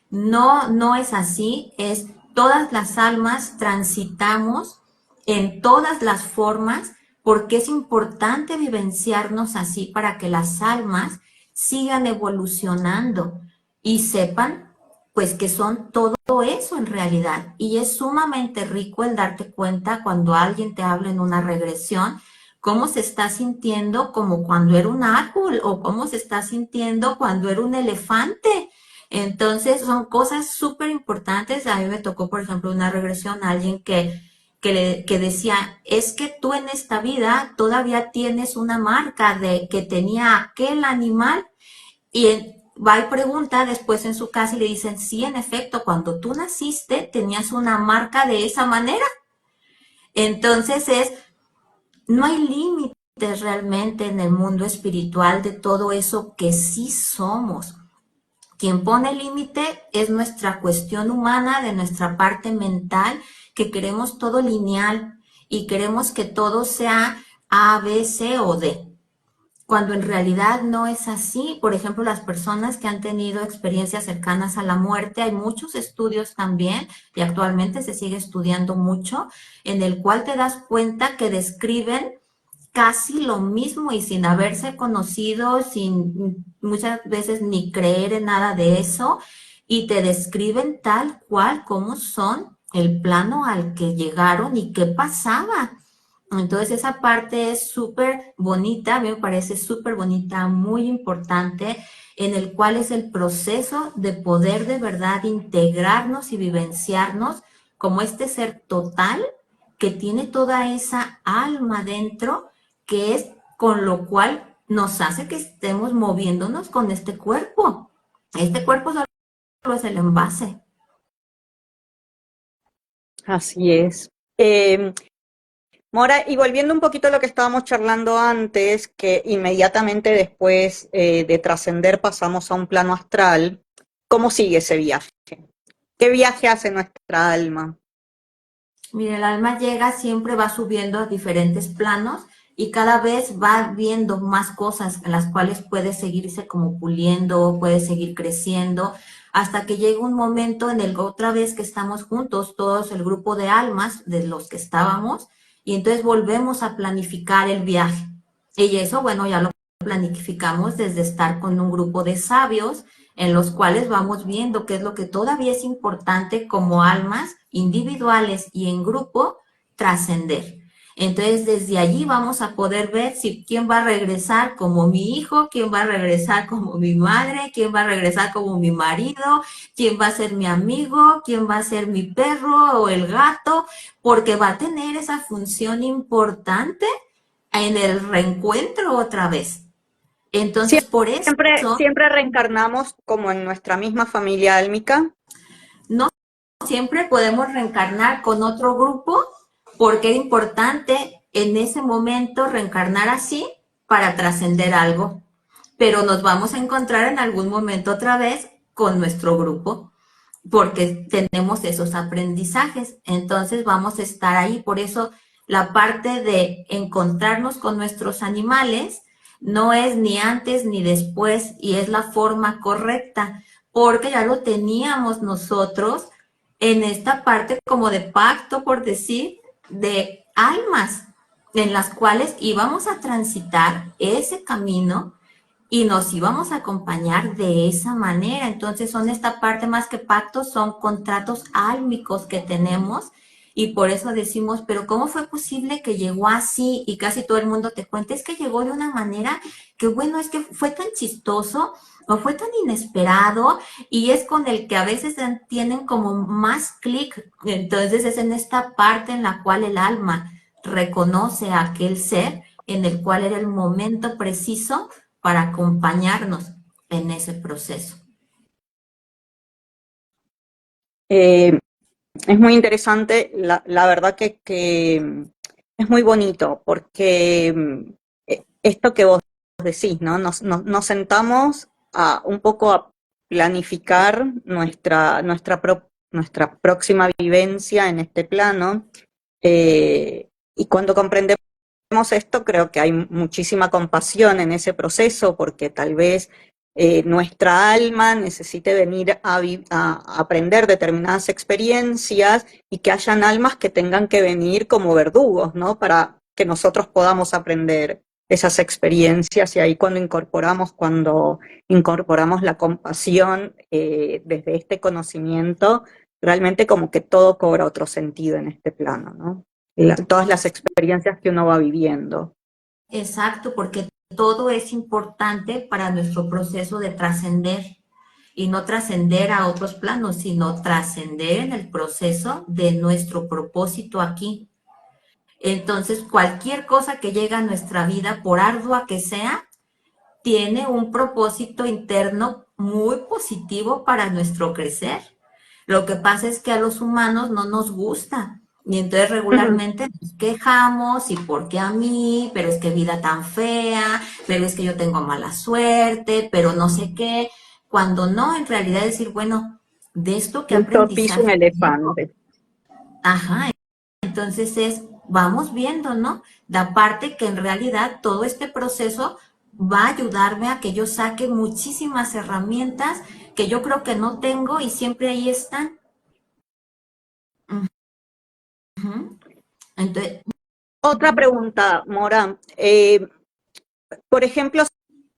no es así, es todas las almas transitamos en todas las formas porque es importante vivenciarnos así para que las almas sigan evolucionando y sepan pues que son todo eso en realidad. Y es sumamente rico el darte cuenta cuando alguien te habla en una regresión cómo se está sintiendo como cuando era un árbol o cómo se está sintiendo cuando era un elefante. Entonces son cosas súper importantes. A mí me tocó, por ejemplo, una regresión a alguien que decía, es que tú en esta vida todavía tienes una marca de que tenía aquel animal y va y pregunta después en su casa y le dicen, sí, en efecto, cuando tú naciste tenías una marca de esa manera. Entonces no hay límites realmente en el mundo espiritual de todo eso que sí somos. Quien pone límite es nuestra cuestión humana, de nuestra parte mental, que queremos todo lineal y queremos que todo sea A, B, C o D, cuando en realidad no es así. Por ejemplo, las personas que han tenido experiencias cercanas a la muerte, hay muchos estudios también, y actualmente se sigue estudiando mucho, en el cual te das cuenta que describen casi lo mismo y sin haberse conocido, sin muchas veces ni creer en nada de eso, y te describen tal cual como son el plano al que llegaron y qué pasaba. Entonces esa parte es súper bonita, a mí me parece súper bonita, muy importante, en el cual es el proceso de poder de verdad integrarnos y vivenciarnos como este ser total que tiene toda esa alma dentro, que es con lo cual nos hace que estemos moviéndonos con este cuerpo. Este cuerpo solo es el envase. Así es. Mora, y volviendo un poquito a lo que estábamos charlando antes, que inmediatamente después de trascender pasamos a un plano astral, ¿cómo sigue ese viaje? ¿Qué viaje hace nuestra alma? Mire, el alma llega, siempre va subiendo a diferentes planos y cada vez va viendo más cosas en las cuales puede seguirse como puliendo, puede seguir creciendo, hasta que llega un momento en el otra vez que estamos juntos, todos el grupo de almas de los que estábamos, y entonces volvemos a planificar el viaje. Y eso, bueno, ya lo planificamos desde estar con un grupo de sabios en los cuales vamos viendo qué es lo que todavía es importante como almas individuales y en grupo trascender. Entonces, desde allí vamos a poder ver si quién va a regresar como mi hijo, quién va a regresar como mi madre, quién va a regresar como mi marido, quién va a ser mi amigo, quién va a ser mi perro o el gato, porque va a tener esa función importante en el reencuentro otra vez. Entonces, por eso Siempre reencarnamos como en nuestra misma familia álmica. no siempre podemos reencarnar con otro grupo, porque era importante en ese momento reencarnar así para trascender algo. Pero nos vamos a encontrar en algún momento otra vez con nuestro grupo, porque tenemos esos aprendizajes. Entonces vamos a estar ahí. Por eso la parte de encontrarnos con nuestros animales no es ni antes ni después y es la forma correcta, porque ya lo teníamos nosotros en esta parte como de pacto, por decir, de almas en las cuales íbamos a transitar ese camino y nos íbamos a acompañar de esa manera. Entonces son esta parte más que pactos, son contratos álmicos que tenemos y por eso decimos, pero ¿cómo fue posible que llegó así? Y casi todo el mundo te cuenta, es que llegó de una manera que bueno, es que fue tan chistoso o fue tan inesperado y es con el que a veces tienen como más clic. Entonces es en esta parte en la cual el alma reconoce a aquel ser en el cual era el momento preciso para acompañarnos en ese proceso. Eh, es muy interesante, la verdad que es muy bonito, porque esto que vos decís, ¿no? Nos sentamos un poco a planificar nuestra próxima vivencia en este plano, y cuando comprendemos esto, creo que hay muchísima compasión en ese proceso, porque tal vez nuestra alma necesite venir a aprender determinadas experiencias y que hayan almas que tengan que venir como verdugos, ¿no? Para que nosotros podamos aprender esas experiencias y ahí cuando incorporamos la compasión desde este conocimiento, realmente como que todo cobra otro sentido en este plano, ¿no? Todas las experiencias que uno va viviendo. Exacto, porque todo es importante para nuestro proceso de trascender y no trascender a otros planos, sino trascender en el proceso de nuestro propósito aquí. Entonces, cualquier cosa que llega a nuestra vida, por ardua que sea, tiene un propósito interno muy positivo para nuestro crecer. Lo que pasa es que a los humanos no nos gusta. Y entonces Ujú. regularmente nos quejamos y por qué a mí, pero es que vida tan fea, pero es que yo tengo mala suerte, pero no sé qué. Cuando no, en realidad decir, bueno, de esto qué Justo piso un aprendizaje llevo. elefante. Ajá, entonces vamos viendo, ¿no? Da parte que en realidad todo este proceso va a ayudarme a que yo saque muchísimas herramientas que yo creo que no tengo y siempre ahí están. Ujú. Entonces, Otra pregunta, Mora. Por ejemplo,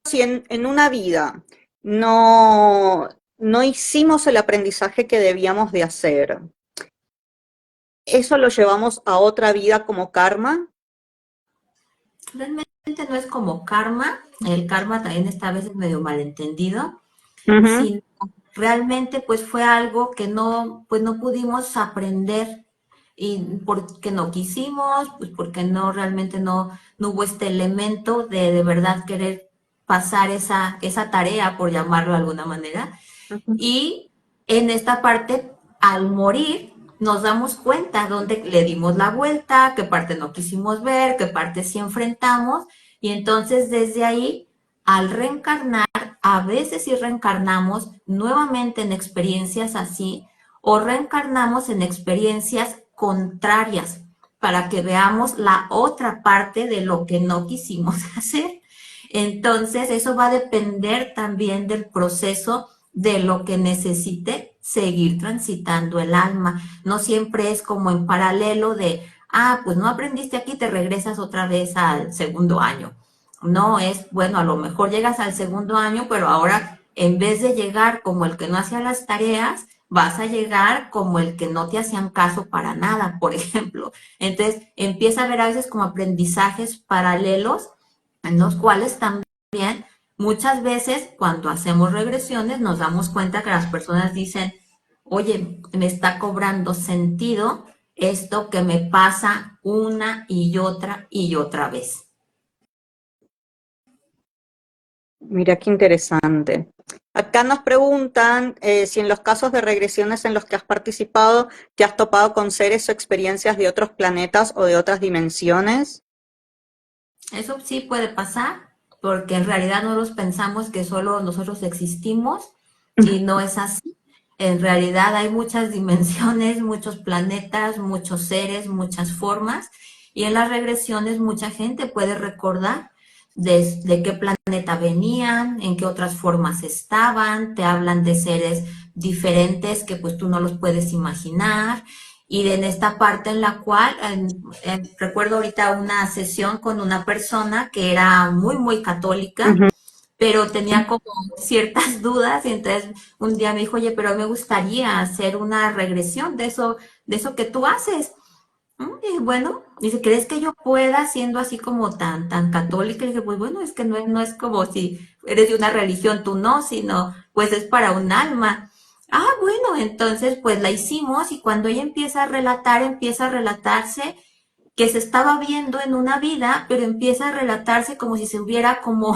si en una vida no hicimos el aprendizaje que debíamos de hacer, ¿eso lo llevamos a otra vida como karma? realmente no es como karma, el karma también está a veces medio malentendido, Ujú. sino realmente pues fue algo que no, pues no pudimos aprender y porque no quisimos, pues porque no realmente no hubo este elemento de verdad querer pasar esa tarea, por llamarlo de alguna manera. Ujú. Y en esta parte, al morir, nos damos cuenta dónde le dimos la vuelta, qué parte no quisimos ver, qué parte sí enfrentamos. Y entonces desde ahí, al reencarnar, a veces sí reencarnamos nuevamente en experiencias así o reencarnamos en experiencias contrarias para que veamos la otra parte de lo que no quisimos hacer. Entonces, eso va a depender también del proceso de lo que necesite seguir transitando el alma. No siempre es como en paralelo de, pues no aprendiste aquí, te regresas otra vez al segundo año. No es, bueno, a lo mejor llegas al segundo año, pero ahora en vez de llegar como el que no hacía las tareas, vas a llegar como el que no te hacían caso para nada, por ejemplo. Entonces, empieza a haber a veces como aprendizajes paralelos en los cuales también muchas veces cuando hacemos regresiones nos damos cuenta que las personas dicen, oye, me está cobrando sentido esto que me pasa una y otra vez. Mira qué interesante. Acá nos preguntan si en los casos de regresiones en los que has participado te has topado con seres o experiencias de otros planetas o de otras dimensiones. Eso sí puede pasar, porque en realidad nosotros pensamos que solo nosotros existimos y no es así. En realidad hay muchas dimensiones, muchos planetas, muchos seres, muchas formas, y en las regresiones mucha gente puede recordar de qué planeta venían, en qué otras formas estaban, te hablan de seres diferentes que pues tú no los puedes imaginar, y en esta parte en la cual recuerdo ahorita una sesión con una persona que era muy, muy católica, Ujú. pero tenía como ciertas dudas y entonces un día me dijo, oye, pero me gustaría hacer una regresión de eso que tú haces. Y bueno, dice, ¿crees que yo pueda siendo así como tan católica? Y dije, pues bueno, es que no es como si eres de una religión, tú no, sino pues es para un alma. Ah, bueno, entonces pues la hicimos y cuando ella empieza a relatarse que se estaba viendo en una vida, pero empieza a relatarse como si se hubiera como,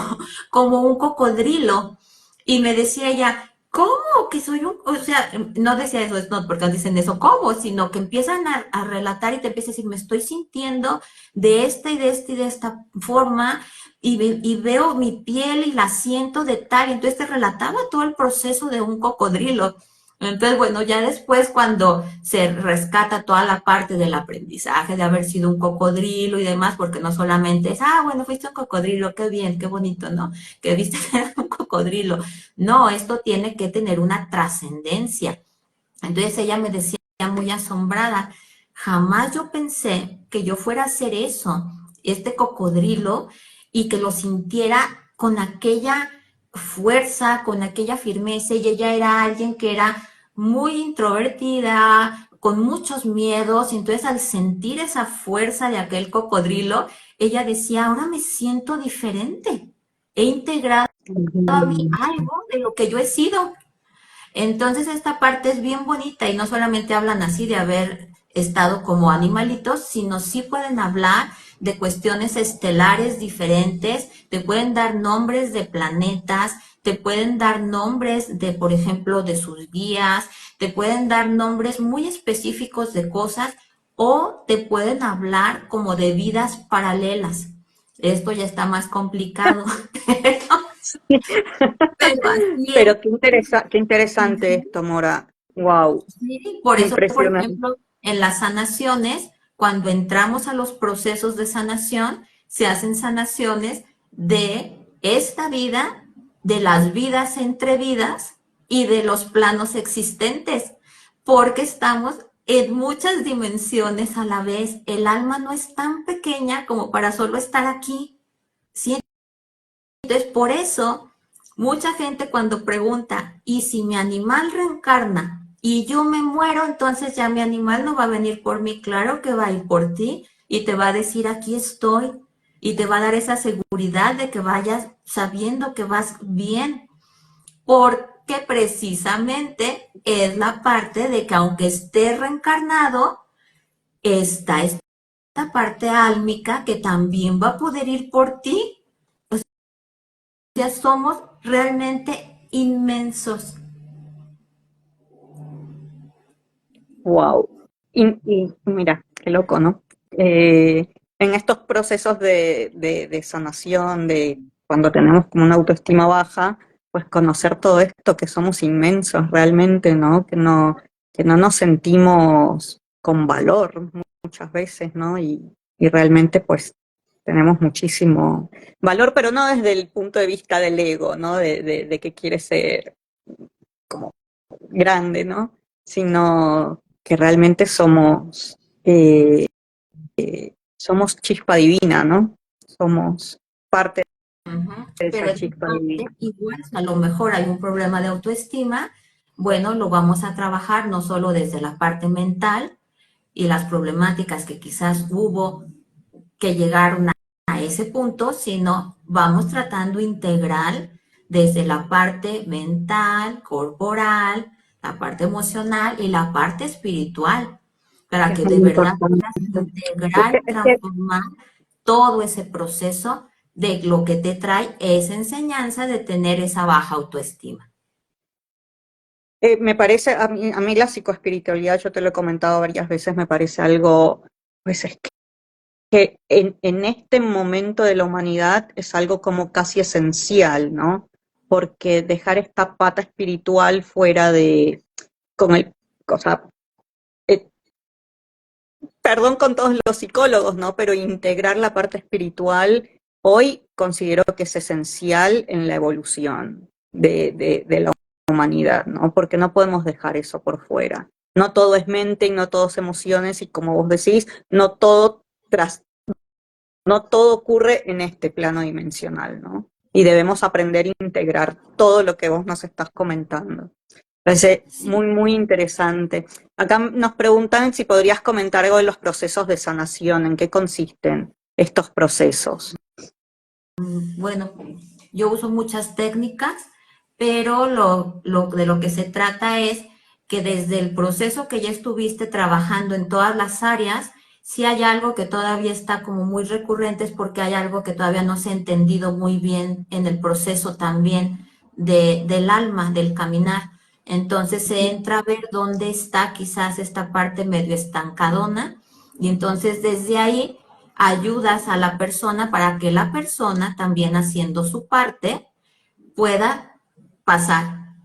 como un cocodrilo. Y me decía ella, ¿cómo que soy un, o sea, no decía eso, es no, porque dicen eso, ¿cómo? Sino que empiezan a relatar y te empieza a decir, me estoy sintiendo de esta y de esta y de esta forma, y veo mi piel y la siento de tal, y entonces te relataba todo el proceso de un cocodrilo. Entonces, bueno, ya después cuando se rescata toda la parte del aprendizaje, de haber sido un cocodrilo y demás, porque no solamente es, ah, bueno, fuiste un cocodrilo, qué bien, qué bonito, ¿no? Que viste que era un cocodrilo. No, esto tiene que tener una trascendencia. Entonces ella me decía muy asombrada, jamás yo pensé que yo fuera a hacer eso, este cocodrilo, y que lo sintiera con aquella fuerza, con aquella firmeza, y ella era alguien que era muy introvertida, con muchos miedos, y entonces al sentir esa fuerza de aquel cocodrilo, ella decía, ahora me siento diferente, he integrado a mí algo de lo que yo he sido. Entonces esta parte es bien bonita y no solamente hablan así de haber estado como animalitos, sino sí pueden hablar de cuestiones estelares diferentes, te pueden dar nombres de planetas, te pueden dar nombres de, por ejemplo, de sus guías, te pueden dar nombres muy específicos de cosas o te pueden hablar como de vidas paralelas. Esto ya está más complicado, pero así es. Pero qué interesante esto, Mora. Wow, Sí, por eso, por impresionante. ejemplo, en las sanaciones, cuando entramos a los procesos de sanación, se hacen sanaciones de esta vida, de las vidas entre vidas y de los planos existentes, porque estamos en muchas dimensiones a la vez. El alma no es tan pequeña como para solo estar aquí. ¿Sí? Entonces, por eso, mucha gente cuando pregunta, ¿y si mi animal reencarna y yo me muero, entonces ya mi animal no va a venir por mí? Claro que va a ir por ti y te va a decir, aquí estoy, y te va a dar esa seguridad de que vayas sabiendo que vas bien, porque precisamente es la parte de que aunque esté reencarnado, está esta parte álmica que también va a poder ir por ti. Ya somos realmente inmensos. Wow. Y mira, qué loco, ¿no? En estos procesos de sanación, de cuando tenemos como una autoestima baja, pues conocer todo esto, que somos inmensos realmente, ¿no? Que no nos sentimos con valor muchas veces, ¿no? Y realmente pues tenemos muchísimo valor, pero no desde el punto de vista del ego, ¿no? De que quiere ser como grande, ¿no? Sino que realmente eh, somos chispa divina, ¿no? Somos parte pero esa esa chica parte divina. igual, a lo mejor hay un problema de autoestima, bueno, lo vamos a trabajar no solo desde la parte mental y las problemáticas que quizás hubo que llegaron a ese punto, sino vamos tratando integral desde la parte mental, corporal, la parte emocional y la parte espiritual, para Es que muy de verdad importante. puedas integrar y Es que, transformar todo ese proceso de lo que te trae esa enseñanza de tener esa baja autoestima. me parece, a mí la psicoespiritualidad, yo te lo he comentado varias veces, me parece algo, pues es que en este momento de la humanidad es algo como casi esencial, ¿no? Porque dejar esta pata espiritual fuera de, con el, o sea, eh, perdón con todos los psicólogos, ¿no? Pero integrar la parte espiritual hoy considero que es esencial en la evolución de la humanidad, ¿no? Porque no podemos dejar eso por fuera. No todo es mente y no todo es emociones y como vos decís, no todo ocurre en este plano dimensional, ¿no? Y debemos aprender a integrar todo lo que vos nos estás comentando. Parece Sí. muy, muy interesante. Acá nos preguntan si podrías comentar algo de los procesos de sanación, en qué consisten estos procesos. Bueno, yo uso muchas técnicas, pero de lo que se trata es que desde el proceso que ya estuviste trabajando en todas las áreas, si hay algo que todavía está como muy recurrente es porque hay algo que todavía no se ha entendido muy bien en el proceso también del alma, del caminar. Entonces se entra a ver dónde está quizás esta parte medio estancadona y entonces desde ahí ayudas a la persona para que la persona también haciendo su parte pueda pasar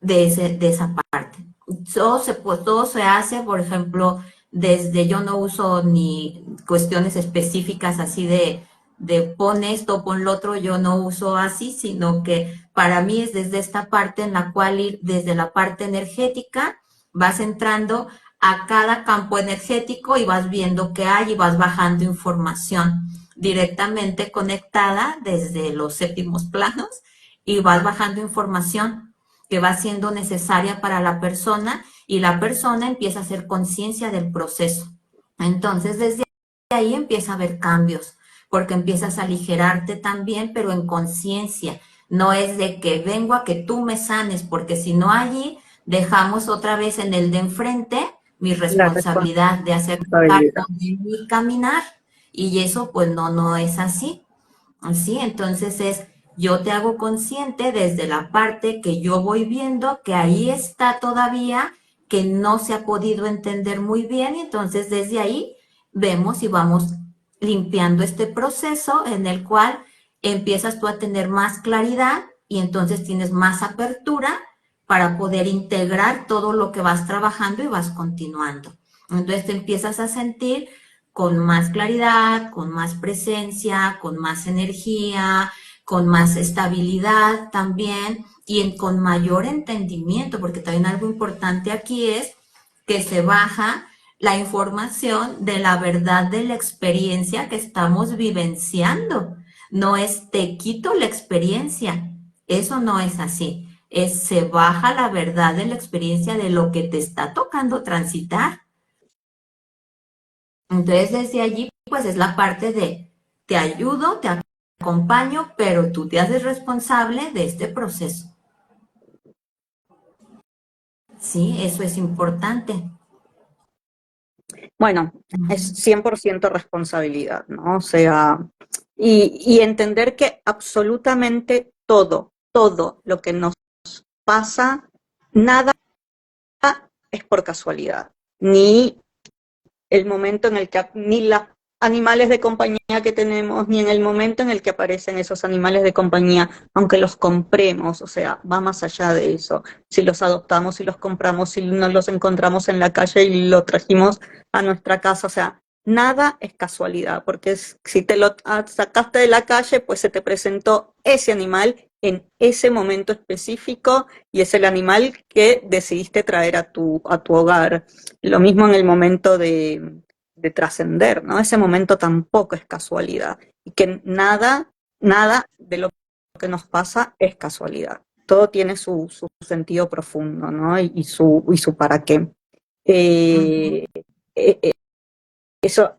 de esa parte. Todo se hace, por ejemplo, desde yo no uso ni cuestiones específicas así de pon esto, pon lo otro, yo no uso así, sino que para mí es desde esta parte en la cual ir desde la parte energética, vas entrando a cada campo energético y vas viendo qué hay y vas bajando información directamente conectada desde los séptimos planos y vas bajando información que va siendo necesaria para la persona y la persona empieza a hacer conciencia del proceso. Entonces, desde ahí empieza a haber cambios, porque empiezas a aligerarte también, pero en conciencia. No es de que vengo a que tú me sanes, porque si no allí dejamos otra vez en el de enfrente mi La responsabilidad de hacer cargo responsabilidad. de mi caminar y eso pues no es así. Así, entonces es, yo te hago consciente desde la parte que yo voy viendo que ahí está todavía, que no se ha podido entender muy bien, y entonces desde ahí vemos y vamos limpiando este proceso en el cual empiezas tú a tener más claridad y entonces tienes más apertura para poder integrar todo lo que vas trabajando y vas continuando. Entonces te empiezas a sentir con más claridad, con más presencia, con más energía, con más estabilidad también con mayor entendimiento, porque también algo importante aquí es que se baja la información de la verdad de la experiencia que estamos vivenciando. No es te quito la experiencia, eso no es así. Es se baja la verdad de la experiencia de lo que te está tocando transitar. Entonces, desde allí, pues es la parte de te ayudo, te acompaño, pero tú te haces responsable de este proceso. Sí, eso es importante. Bueno, es 100% responsabilidad, ¿no? O sea, y entender que absolutamente todo lo que nos pasa, nada es por casualidad, ni el momento en el que, ni los animales de compañía que tenemos, ni en el momento en el que aparecen esos animales de compañía, aunque los compremos, o sea, va más allá de eso. Si los adoptamos, si los compramos, si nos los encontramos en la calle y lo trajimos a nuestra casa, o sea, nada es casualidad, porque si te lo sacaste de la calle, pues se te presentó ese animal en ese momento específico y es el animal que decidiste traer a tu hogar. Lo mismo en el momento de trascender, ¿no? Ese momento tampoco es casualidad. Y que nada de lo que nos pasa es casualidad. Todo tiene su sentido profundo, ¿no? Y su para qué. Ujú. Eh, eh, eso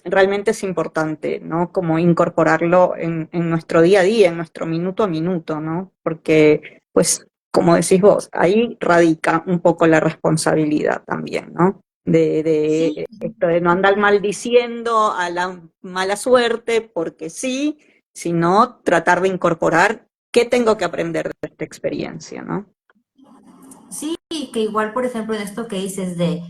realmente es importante, ¿no? Como incorporarlo en nuestro día a día, en nuestro minuto a minuto, ¿no? Porque, pues, como decís vos, ahí radica un poco la responsabilidad también, ¿no? De Sí, esto de no andar maldiciendo a la mala suerte porque sí, sino tratar de incorporar qué tengo que aprender de esta experiencia, ¿no? sí, que igual, por ejemplo, en esto que dices de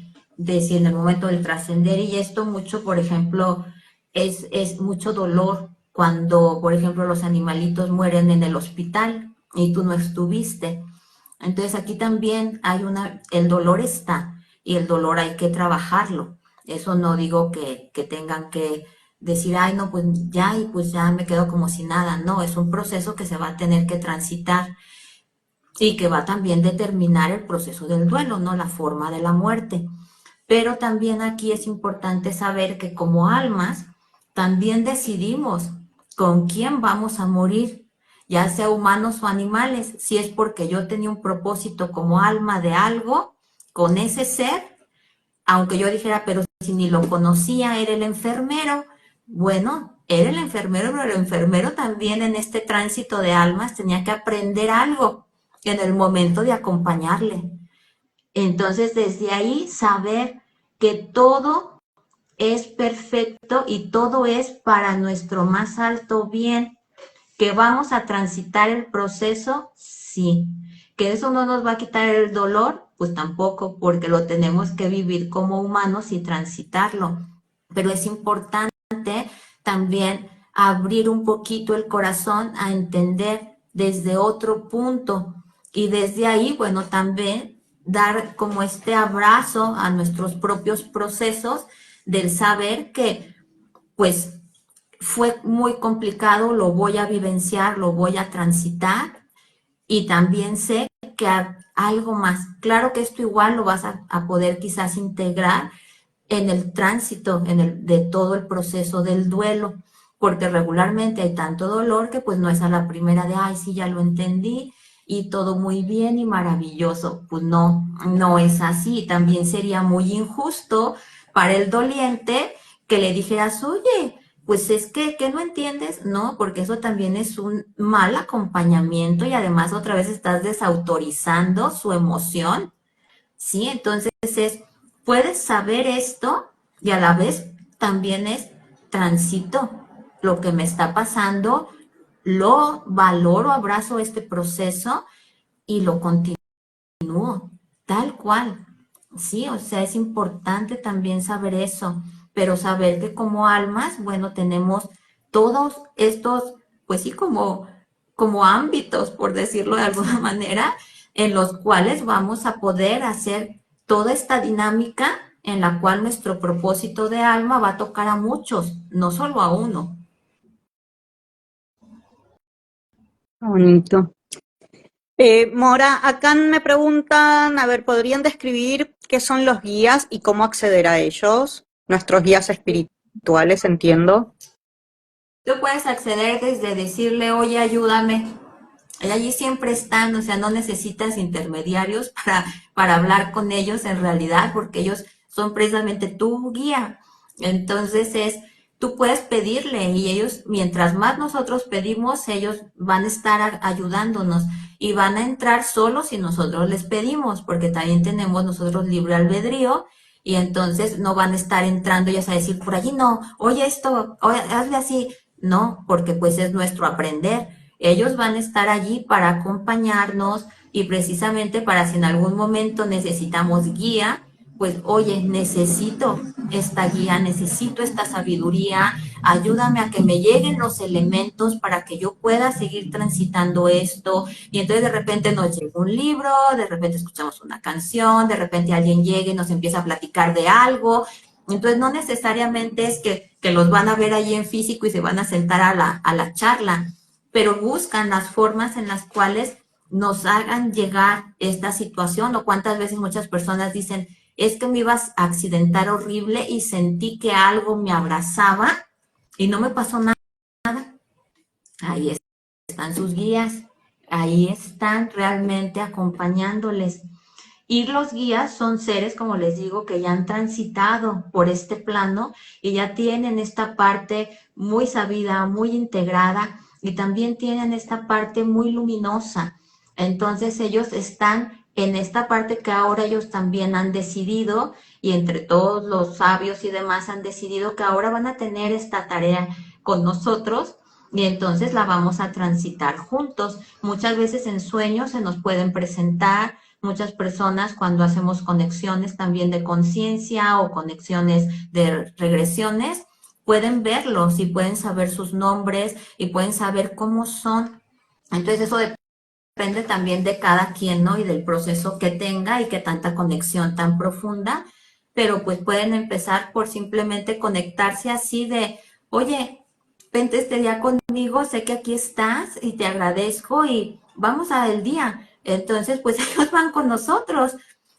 si en el momento del trascender y esto mucho, por ejemplo, es mucho dolor cuando, por ejemplo, los animalitos mueren en el hospital y tú no estuviste. Entonces aquí también hay el dolor está y el dolor hay que trabajarlo. Eso no digo que tengan que decir, ay, no, pues ya y pues ya me quedo como si nada. No, es un proceso que se va a tener que transitar y que va también a determinar el proceso del duelo, ¿no? La forma de la muerte. Pero también aquí es importante saber que como almas también decidimos con quién vamos a morir, ya sea humanos o animales, si es porque yo tenía un propósito como alma de algo con ese ser, aunque yo dijera, pero si ni lo conocía, era el enfermero, bueno, era el enfermero, pero el enfermero también en este tránsito de almas tenía que aprender algo en el momento de acompañarle. Entonces, desde ahí, saber que todo es perfecto y todo es para nuestro más alto bien, que vamos a transitar el proceso, sí, que eso no nos va a quitar el dolor, pues tampoco, porque lo tenemos que vivir como humanos y transitarlo. Pero es importante también abrir un poquito el corazón a entender desde otro punto y desde ahí, bueno, también dar como este abrazo a nuestros propios procesos del saber que pues fue muy complicado, lo voy a vivenciar, lo voy a transitar y también sé que algo más. Claro que esto igual lo vas a poder quizás integrar en el tránsito de todo el proceso del duelo, porque regularmente hay tanto dolor que pues no es a la primera de, ay, sí, ya lo entendí y todo muy bien y maravilloso. Pues no, no es así. También sería muy injusto para el doliente que le dijeras, oye, pues es que no entiendes, no, porque eso también es un mal acompañamiento y además otra vez estás desautorizando su emoción. ¿Sí? Entonces puedes saber esto y a la vez también es transito lo que me está pasando, lo valoro, abrazo este proceso y lo continúo, tal cual. Sí, o sea, es importante también saber eso, pero saber que como almas, bueno, tenemos todos estos, pues sí, como ámbitos, por decirlo de alguna manera, en los cuales vamos a poder hacer toda esta dinámica en la cual nuestro propósito de alma va a tocar a muchos, no solo a uno. Bonito. Mora, acá me preguntan, a ver, ¿podrían describir qué son los guías y cómo acceder a ellos? Nuestros guías espirituales, entiendo. Tú puedes acceder desde decirle, oye, ayúdame, y allí siempre están, o sea, no necesitas intermediarios para hablar con ellos en realidad, porque ellos son precisamente tu guía. Entonces tú puedes pedirle y ellos, mientras más nosotros pedimos, ellos van a estar ayudándonos y van a entrar solo si nosotros les pedimos, porque también tenemos nosotros libre albedrío y entonces no van a estar entrando ellos a decir, por allí no, oye esto, oye, hazle así. No, porque pues es nuestro aprender. Ellos van a estar allí para acompañarnos y precisamente para si en algún momento necesitamos guía, pues oye, necesito esta guía, necesito esta sabiduría, ayúdame a que me lleguen los elementos para que yo pueda seguir transitando esto. Y entonces de repente nos llega un libro, de repente escuchamos una canción, de repente alguien llega y nos empieza a platicar de algo. Entonces no necesariamente es que los van a ver allí en físico y se van a sentar a la charla, pero buscan las formas en las cuales nos hagan llegar esta situación o cuántas veces muchas personas dicen, es que me ibas a accidentar horrible y sentí que algo me abrazaba y no me pasó nada. Ahí están sus guías, ahí están realmente acompañándoles. Y los guías son seres, como les digo, que ya han transitado por este plano y ya tienen esta parte muy sabida, muy integrada y también tienen esta parte muy luminosa. Entonces ellos están en esta parte que ahora ellos también han decidido y entre todos los sabios y demás han decidido que ahora van a tener esta tarea con nosotros y entonces la vamos a transitar juntos. Muchas veces en sueños se nos pueden presentar. Muchas personas cuando hacemos conexiones también de conciencia o conexiones de regresiones, pueden verlos y pueden saber sus nombres y pueden saber cómo son. Entonces eso depende también de cada quien, ¿no? Y del proceso que tenga y que tanta conexión tan profunda, pero pues pueden empezar por simplemente conectarse así de, oye, vente este día conmigo, sé que aquí estás y te agradezco y vamos a el día. Entonces, pues ellos van con nosotros,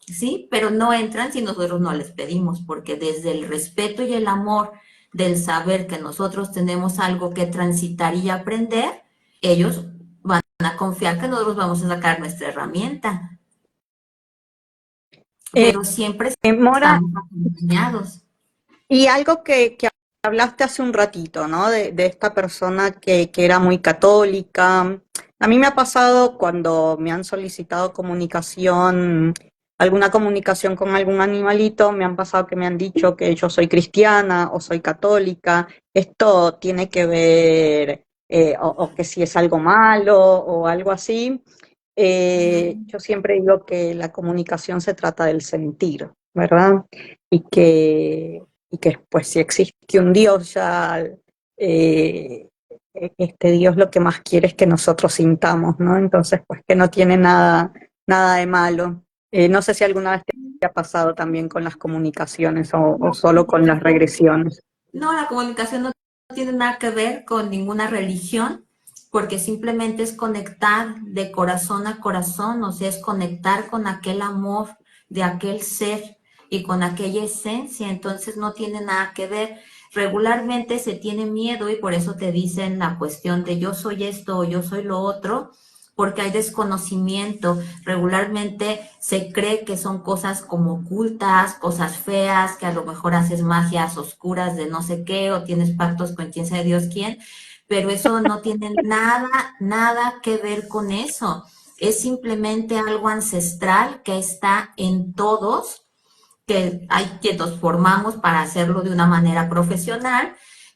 ¿sí? Pero no entran si nosotros no les pedimos, porque desde el respeto y el amor del saber que nosotros tenemos algo que transitar y aprender, ellos van a confiar que nosotros vamos a sacar nuestra herramienta, Eh, pero siempre Mora, estamos acompañados. y algo que hablaste hace un ratito, ¿no? De esta persona que era muy católica. A mí me ha pasado cuando me han solicitado comunicación, alguna comunicación con algún animalito, me han pasado que me han dicho que yo soy cristiana o soy católica. Esto tiene que ver, o que si es algo malo o algo así. Yo siempre digo que la comunicación se trata del sentir, ¿verdad? Y que, y que pues si existe un Dios ya, este Dios lo que más quiere es que nosotros sintamos, ¿no? Entonces, pues que no tiene nada de malo. No sé si alguna vez te ha pasado también con las comunicaciones o solo con las regresiones. No, la comunicación no tiene nada que ver con ninguna religión, porque simplemente es conectar de corazón a corazón, o sea, es conectar con aquel amor de aquel ser y con aquella esencia, entonces no tiene nada que ver. Regularmente se tiene miedo y por eso te dicen la cuestión de yo soy esto o yo soy lo otro, porque hay desconocimiento. Regularmente se cree que son cosas como ocultas, cosas feas, que a lo mejor haces magias oscuras de no sé qué o tienes pactos con quién sabe Dios quién, pero eso no tiene nada que ver con eso. Es simplemente algo ancestral que está en todos, que hay quienes nos formamos para hacerlo de una manera profesional,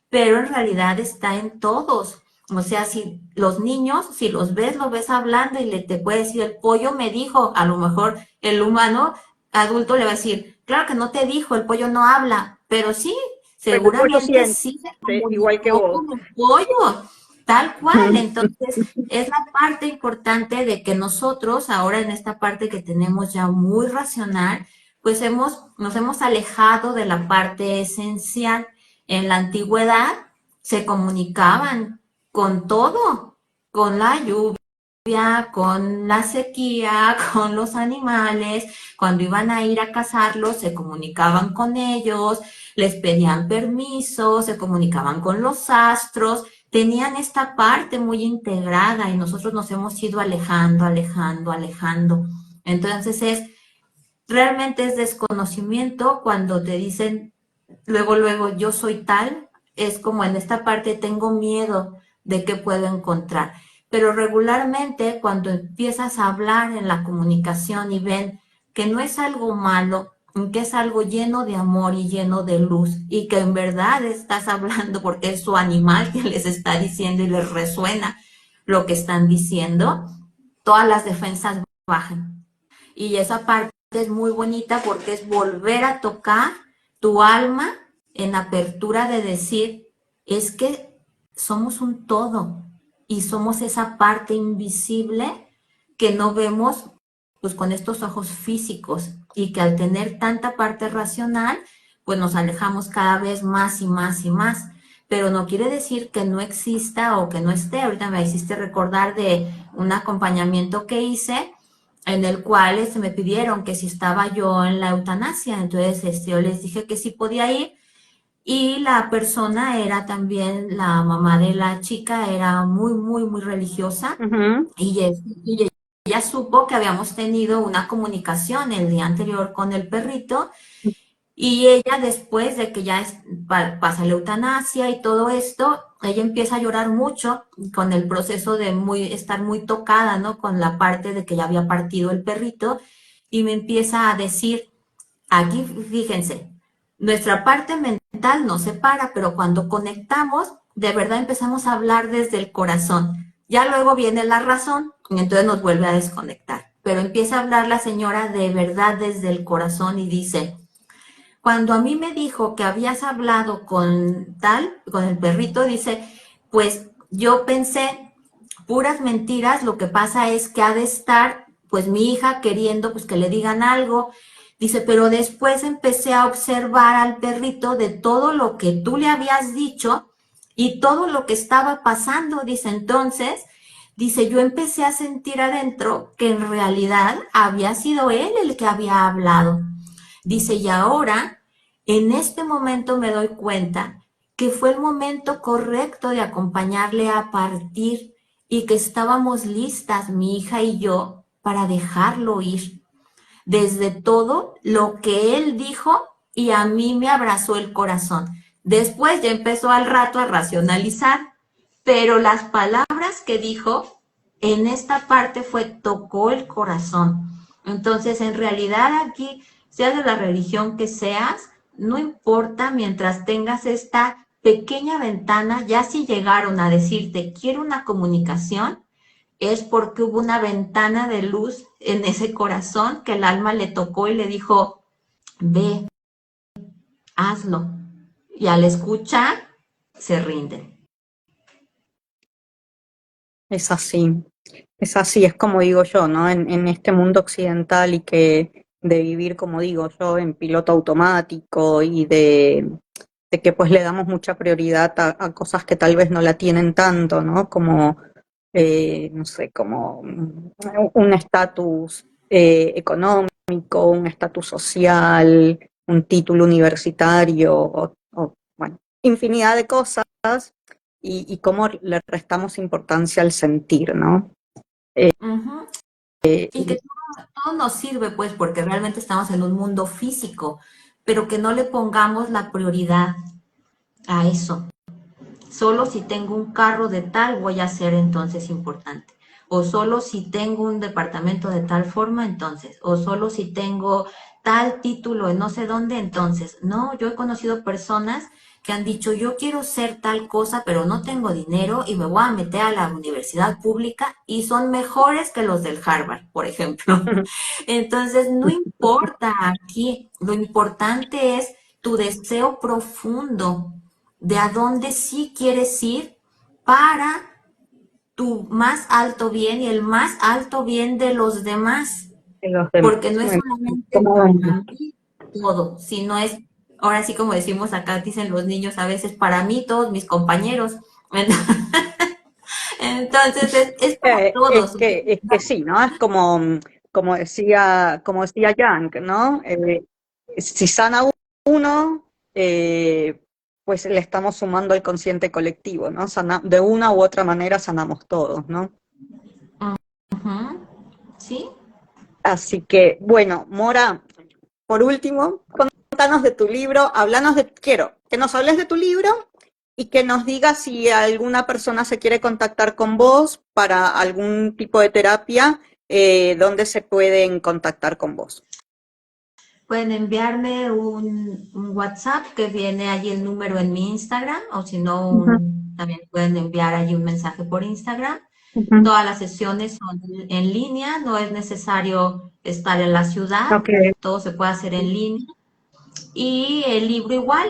pero en realidad está en todos. O sea, si los niños, si los ves, lo ves hablando y le te puede decir, el pollo me dijo, a lo mejor el humano adulto le va a decir, claro que no te dijo, el pollo no habla, pero sí, Pero el pollo seguramente siente, sí se igual que comunicó vos. con el pollo, tal cual. Entonces, es la parte importante de que nosotros, ahora en esta parte que tenemos ya muy racional, pues nos hemos alejado de la parte esencial. En la antigüedad se comunicaban con todo, con la lluvia, con la sequía, con los animales. Cuando iban a ir a cazarlos, se comunicaban con ellos, les pedían permiso, se comunicaban con los astros. Tenían esta parte muy integrada y nosotros nos hemos ido alejando, alejando, alejando. Entonces realmente es desconocimiento cuando te dicen luego, luego, yo soy tal, es como en esta parte tengo miedo de qué puedo encontrar. Pero regularmente cuando empiezas a hablar en la comunicación y ven que no es algo malo, que es algo lleno de amor y lleno de luz y que en verdad estás hablando porque es su animal que les está diciendo y les resuena lo que están diciendo, todas las defensas bajan. Y esa parte es muy bonita porque es volver a tocar tu alma en apertura de decir, es que somos un todo y somos esa parte invisible que no vemos pues con estos ojos físicos y que al tener tanta parte racional, pues nos alejamos cada vez más y más y más. Pero no quiere decir que no exista o que no esté. Ahorita me hiciste recordar de un acompañamiento que hice en el cual me pidieron que si estaba yo en la eutanasia, entonces yo les dije que sí podía ir, Y la persona era también, la mamá de la chica era muy, muy, muy religiosa Ujú. y ella supo que habíamos tenido una comunicación el día anterior con el perrito y ella después de que ya pasa la eutanasia y todo esto, ella empieza a llorar mucho con el proceso de estar muy tocada, ¿no? Con la parte de que ya había partido el perrito y me empieza a decir, aquí fíjense, nuestra parte mental no se para, pero cuando conectamos, de verdad empezamos a hablar desde el corazón. Ya luego viene la razón y entonces nos vuelve a desconectar. Pero empieza a hablar la señora de verdad desde el corazón y dice, cuando a mí me dijo que habías hablado con tal, con el perrito, dice, pues yo pensé puras mentiras, lo que pasa es que ha de estar, pues mi hija queriendo, pues que le digan algo. Dice, pero después empecé a observar al perrito de todo lo que tú le habías dicho y todo lo que estaba pasando. Dice, entonces, dice, yo empecé a sentir adentro que en realidad había sido él el que había hablado. Dice, y ahora, en este momento me doy cuenta que fue el momento correcto de acompañarle a partir y que estábamos listas, mi hija y yo, para dejarlo ir. Desde todo lo que él dijo y a mí me abrazó el corazón. Después ya empezó al rato a racionalizar, pero las palabras que dijo en esta parte fue tocó el corazón. Entonces, en realidad aquí, seas de la religión que seas, no importa mientras tengas esta pequeña ventana, ya si llegaron a decirte quiero una comunicación, es porque hubo una ventana de luz en ese corazón que el alma le tocó y le dijo, ve, hazlo. Y al escuchar, se rinden. Es así, es como digo yo, ¿no? En este mundo occidental y que de vivir, como digo yo, en piloto automático y de que pues le damos mucha prioridad a cosas que tal vez no la tienen tanto, ¿no? Como, no sé, como un estatus económico, un estatus social, un título universitario, bueno, infinidad de cosas y cómo le restamos importancia al sentir, ¿no? Uh -huh. Y que todo nos sirve, pues, porque realmente estamos en un mundo físico, pero que no le pongamos la prioridad a eso. Solo si tengo un carro de tal voy a ser entonces importante. O solo si tengo un departamento de tal forma, entonces. O solo si tengo tal título en no sé dónde, entonces. No, yo he conocido personas que han dicho, yo quiero ser tal cosa, pero no tengo dinero y me voy a meter a la universidad pública y son mejores que los del Harvard, por ejemplo. Entonces, no importa aquí, lo importante es tu deseo profundo de a dónde sí quieres ir para tu más alto bien y el más alto bien de los demás, de los demás. porque no es solamente Como para mí todo, sino es, ahora sí como decimos acá, dicen los niños a veces, para mí todos mis compañeros. Entonces es para todos. es que sí, ¿no? Es como, como decía Yang, ¿no? Si sana uno, pues le estamos sumando al consciente colectivo, ¿no? De una u otra manera sanamos todos, ¿no? Ujú, ¿sí? Así que, bueno, Mora, por último, contanos de tu libro, quiero que nos hables de tu libro y que nos digas si alguna persona se quiere contactar con vos para algún tipo de terapia, dónde se pueden contactar con vos. Pueden enviarme un WhatsApp que viene allí el número en mi Instagram, o si no, Ujú, también pueden enviar allí un mensaje por Instagram. ujú. Todas las sesiones son en línea, no es necesario estar en la ciudad, Ok, todo se puede hacer en línea. Y el libro igual,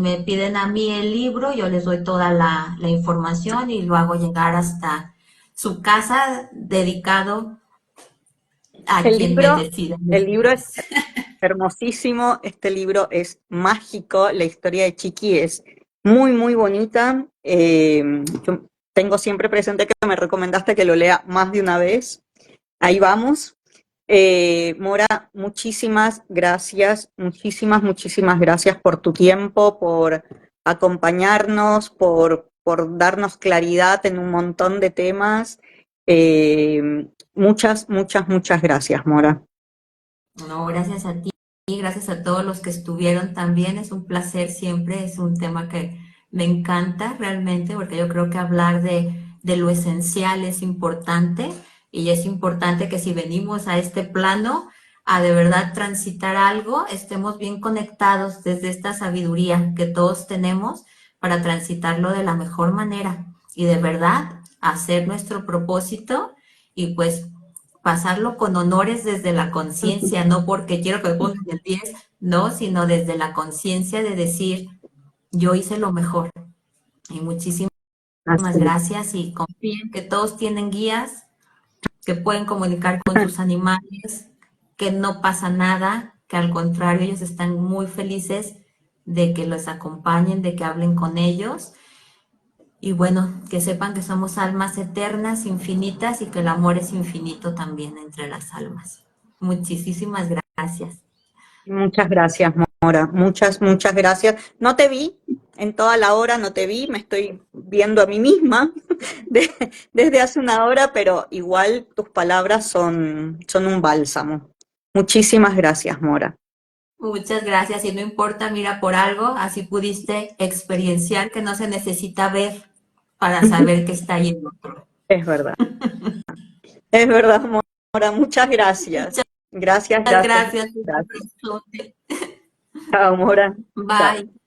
me piden a mí el libro, yo les doy toda la información y lo hago llegar hasta su casa dedicado a el quien me libro, decida el libro después. es hermosísimo, este libro es mágico, la historia de Chiqui es muy, muy bonita. Yo tengo siempre presente que me recomendaste que lo lea más de una vez. Ahí vamos. Mora, muchísimas gracias, muchísimas gracias por tu tiempo, por acompañarnos, por darnos claridad en un montón de temas. Muchas gracias, Mora. No, gracias a ti, gracias a todos los que estuvieron también. Es un placer siempre, es un tema que me encanta realmente, porque yo creo que hablar de lo esencial es importante y es importante que si venimos a este plano a de verdad transitar algo, estemos bien conectados desde esta sabiduría que todos tenemos para transitarlo de la mejor manera y de verdad hacer nuestro propósito y pues pasarlo con honores desde la conciencia, no porque quiero que me pongan el 10, no, sino desde la conciencia de decir, yo hice lo mejor. Y muchísimas Así es. gracias y confíen que todos tienen guías, que pueden comunicar con sus animales, que no pasa nada, que al contrario, ellos están muy felices de que los acompañen, de que hablen con ellos. Y bueno, que sepan que somos almas eternas, infinitas y que el amor es infinito también entre las almas. Muchísimas gracias. Muchas gracias, Mora. Muchas gracias. No te vi en toda la hora, no te vi, me estoy viendo a mí misma desde hace una hora, pero igual tus palabras son un bálsamo. Muchísimas gracias, Mora. Muchas gracias y no importa, mira por algo, así pudiste experienciar que no se necesita ver para saber que está ahí el otro. Es verdad, Mora. Muchas gracias. Muchas Gracias. gracias. Chao, Mora. Chao. Bye.